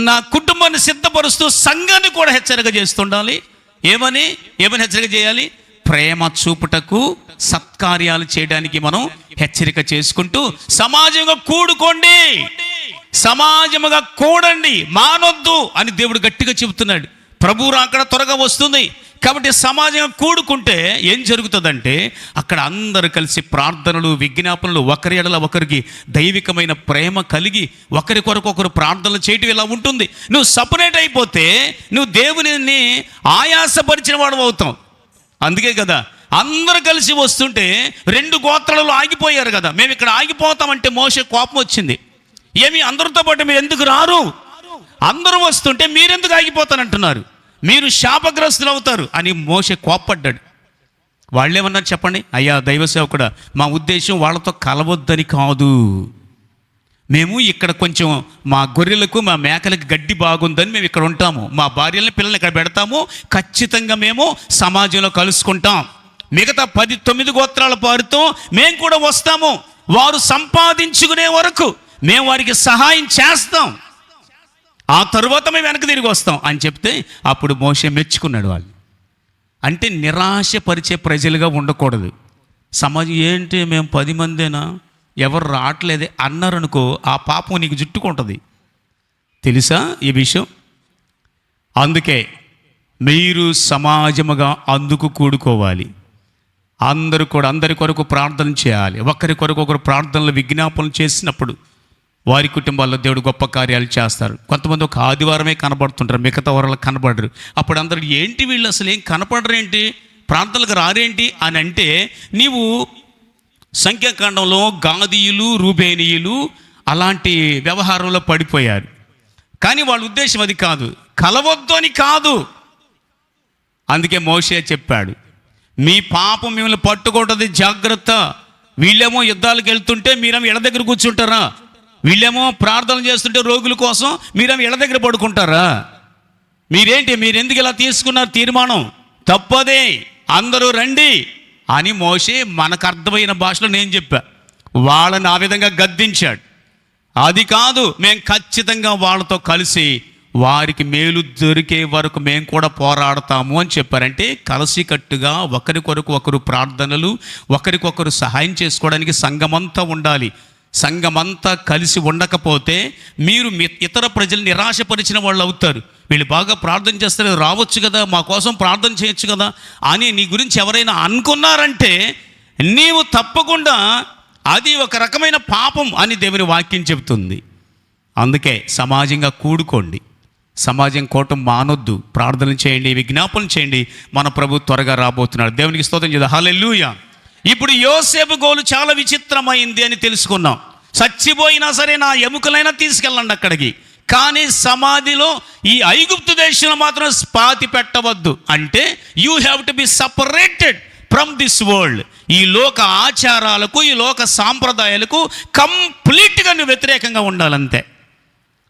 నా కుటుంబాన్ని సిద్ధపరుస్తూ సంఘాన్ని కూడా హెచ్చరిక చేస్తుండాలి. ఏమని హెచ్చరిక చేయాలి? ప్రేమ చూపుటకు, సత్కార్యాలు చేయడానికి మనం హెచ్చరిక చేసుకుంటూ సమాజంగా కూడుకోండి, సమాజముగా కూడండి, మానొద్దు అని దేవుడు గట్టిగా చెబుతున్నాడు. ప్రభు రాకడ త్వరగా వస్తుంది కాబట్టి సమాజంగా కూడుకుంటే ఏం జరుగుతుందంటే అక్కడ అందరూ కలిసి ప్రార్థనలు, విజ్ఞాపనలు, ఒకరి ఎడల ఒకరికి దైవికమైన ప్రేమ కలిగి ఒకరి కొరకు ఒకరు ప్రార్థనలు చేయటం ఇలా ఉంటుంది. నువ్వు సపరేట్ అయిపోతే నువ్వు దేవుని ఆయాసపరిచిన వాడు అవుతావు. అందుకే కదా అందరూ కలిసి వస్తుంటే 2 గోత్రాలలో ఆగిపోయారు కదా. మేము ఇక్కడ ఆగిపోతామంటే మోషే కోపం వచ్చింది. ఏమి అందరితో పాటు మీరు ఎందుకు రారు? అందరూ వస్తుంటే మీరెందుకు ఆగిపోతానంటున్నారు? మీరు శాపగ్రస్తులు అవుతారు అని మోషే కోప్పడ్డాడు. వాళ్ళేమన్నారు చెప్పండి? అయ్యా దైవ సేవకుడా, మా ఉద్దేశం వాళ్ళతో కలవద్దని కాదు, మేము ఇక్కడ కొంచెం మా గొర్రెలకు మా మేకలకు గడ్డి బాగుందని మేము ఇక్కడ ఉంటాము, మా భార్యలను పిల్లల్ని ఇక్కడ పెడతాము, ఖచ్చితంగా మేము సమాజంలో కలుసుకుంటాం, మిగతా 9 గోత్రాల వారితో మేము కూడా వస్తాము, వారు సంపాదించుకునే వరకు మేము వారికి సహాయం చేస్తాం, ఆ తరువాత మేము వెనక్కి తిరిగి వస్తాం అని చెప్తే అప్పుడు మోషే మెచ్చుకున్నాడు వాళ్ళు. అంటే నిరాశపరిచే ప్రజలుగా ఉండకూడదు. సమాజం ఏంటి మేము 10 మందేనా, ఎవరు రావట్లేదే అన్నారనుకో, ఆ పాపం నీకు జుట్టుకుంటుంది. తెలుసా ఈ విషయం? అందుకే మీరు సమాజముగా అందుకు కూడుకోవాలి. అందరి కొరకు ప్రార్థన చేయాలి. ఒకరి కొరకు ఒకరు ప్రార్థనలు విజ్ఞాపనలు చేసినప్పుడు వారి కుటుంబాల్లో దేవుడు గొప్ప కార్యాలు చేస్తారు. కొంతమంది ఒక ఆదివారమే కనబడుతుంటారు, మిగతా వారాలకు కనబడరు. అప్పుడు అందరూ ఏంటి వీళ్ళు అసలు ఏం కనపడరేంటి, ప్రార్థనలకు రారేంటి అని అంటే, నీవు సంఖ్యాకాండంలో గాదీయులు రూబేనీయులు అలాంటి వ్యవహారంలో పడిపోయారు. కానీ వాళ్ళ ఉద్దేశం అది కాదు, కలవద్దు అని కాదు. అందుకే మోషే చెప్పాడు, మీ పాపం మిమ్మల్ని పట్టుకుంటుంది, జాగ్రత్త. వీళ్ళేమో యుద్ధాలకు వెళ్తుంటే మీరేమో ఇళ్ళ దగ్గర కూర్చుంటారా, వీళ్ళేమో ప్రార్థన చేస్తుంటే రోగుల కోసం మీరేమో ఇళ్ళ దగ్గర పడుకుంటారా, మీరెందుకు ఇలా తీసుకున్నారు తీర్మానం, తప్పదే, అందరూ రండి అని మోషే మనకు అర్థమైన భాషలో నేను చెప్పా. వాళ్ళని ఆ విధంగా గద్దించాడు. అది కాదు, మేము ఖచ్చితంగా వాళ్ళతో కలిసి వారికి మేలు దొరికే వరకు మేము కూడా పోరాడతాము అని చెప్పారంటే, కలిసికట్టుగా ఒకరికొరకు ఒకరు ప్రార్థనలు, ఒకరికొకరు సహాయం చేసుకోవడానికి సంఘమంతా ఉండాలి. సంఘమంతా కలిసి ఉండకపోతే మీరు ఇతర ప్రజలు నిరాశపరిచిన వాళ్ళు అవుతారు. వీళ్ళు బాగా ప్రార్థన చేస్తారు, రావచ్చు కదా, మా కోసం ప్రార్థన చేయొచ్చు కదా అని నీ గురించి ఎవరైనా అనుకున్నారంటే నీవు తప్పకుండా అది ఒక రకమైన పాపం అని దేవుని వాక్యం చెబుతుంది. అందుకే సమాజంగా కూడుకోండి, సమాజం కోటం మానొద్దు, ప్రార్థన చేయండి, విజ్ఞాపన చేయండి. మన ప్రభు త్వరగా రాబోతున్నాడు. దేవునికి స్తోత్రం చేద్దాం. హల్లెలూయా. ఇప్పుడు యోసేపు గోలు చాలా విచిత్రమైంది అని తెలుసుకున్నాం. చచ్చిపోయినా సరే నా ఎముకలైనా తీసుకెళ్ళండి అక్కడికి, కానీ సమాధిలో ఈ ఐగుప్తు దేశంలో మాత్రం పాతి పెట్టవద్దు. అంటే you have to be separated from this world. ఈ లోక ఆచారాలకు, ఈ లోక సాంప్రదాయాలకు కంప్లీట్గా నువ్వు వ్యతిరేకంగా ఉండాలంతే.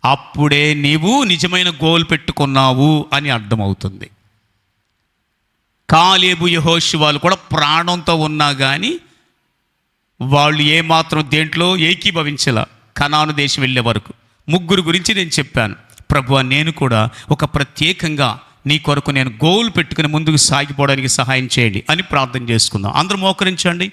అప్పుడే నీవు నిజమైన గోల్ పెట్టుకున్నావు అని అర్థమవుతుంది. కాలేబు యెహోషువలు కూడా ప్రాణంతో ఉన్నా కానీ వాళ్ళు ఏమాత్రం దేంట్లో ఏకీభవించలా. కనాను దేశం వెళ్ళే వరకు ముగ్గురు గురించి నేను చెప్పాను. ప్రభువా, నేను కూడా ఒక ప్రత్యేకంగా నీ కొరకు నేను గోల్ పెట్టుకుని ముందుకు సాగిపోవడానికి సహాయం చేయండి అని ప్రార్థన చేసుకుందాం. అందరూ మోకరించండి.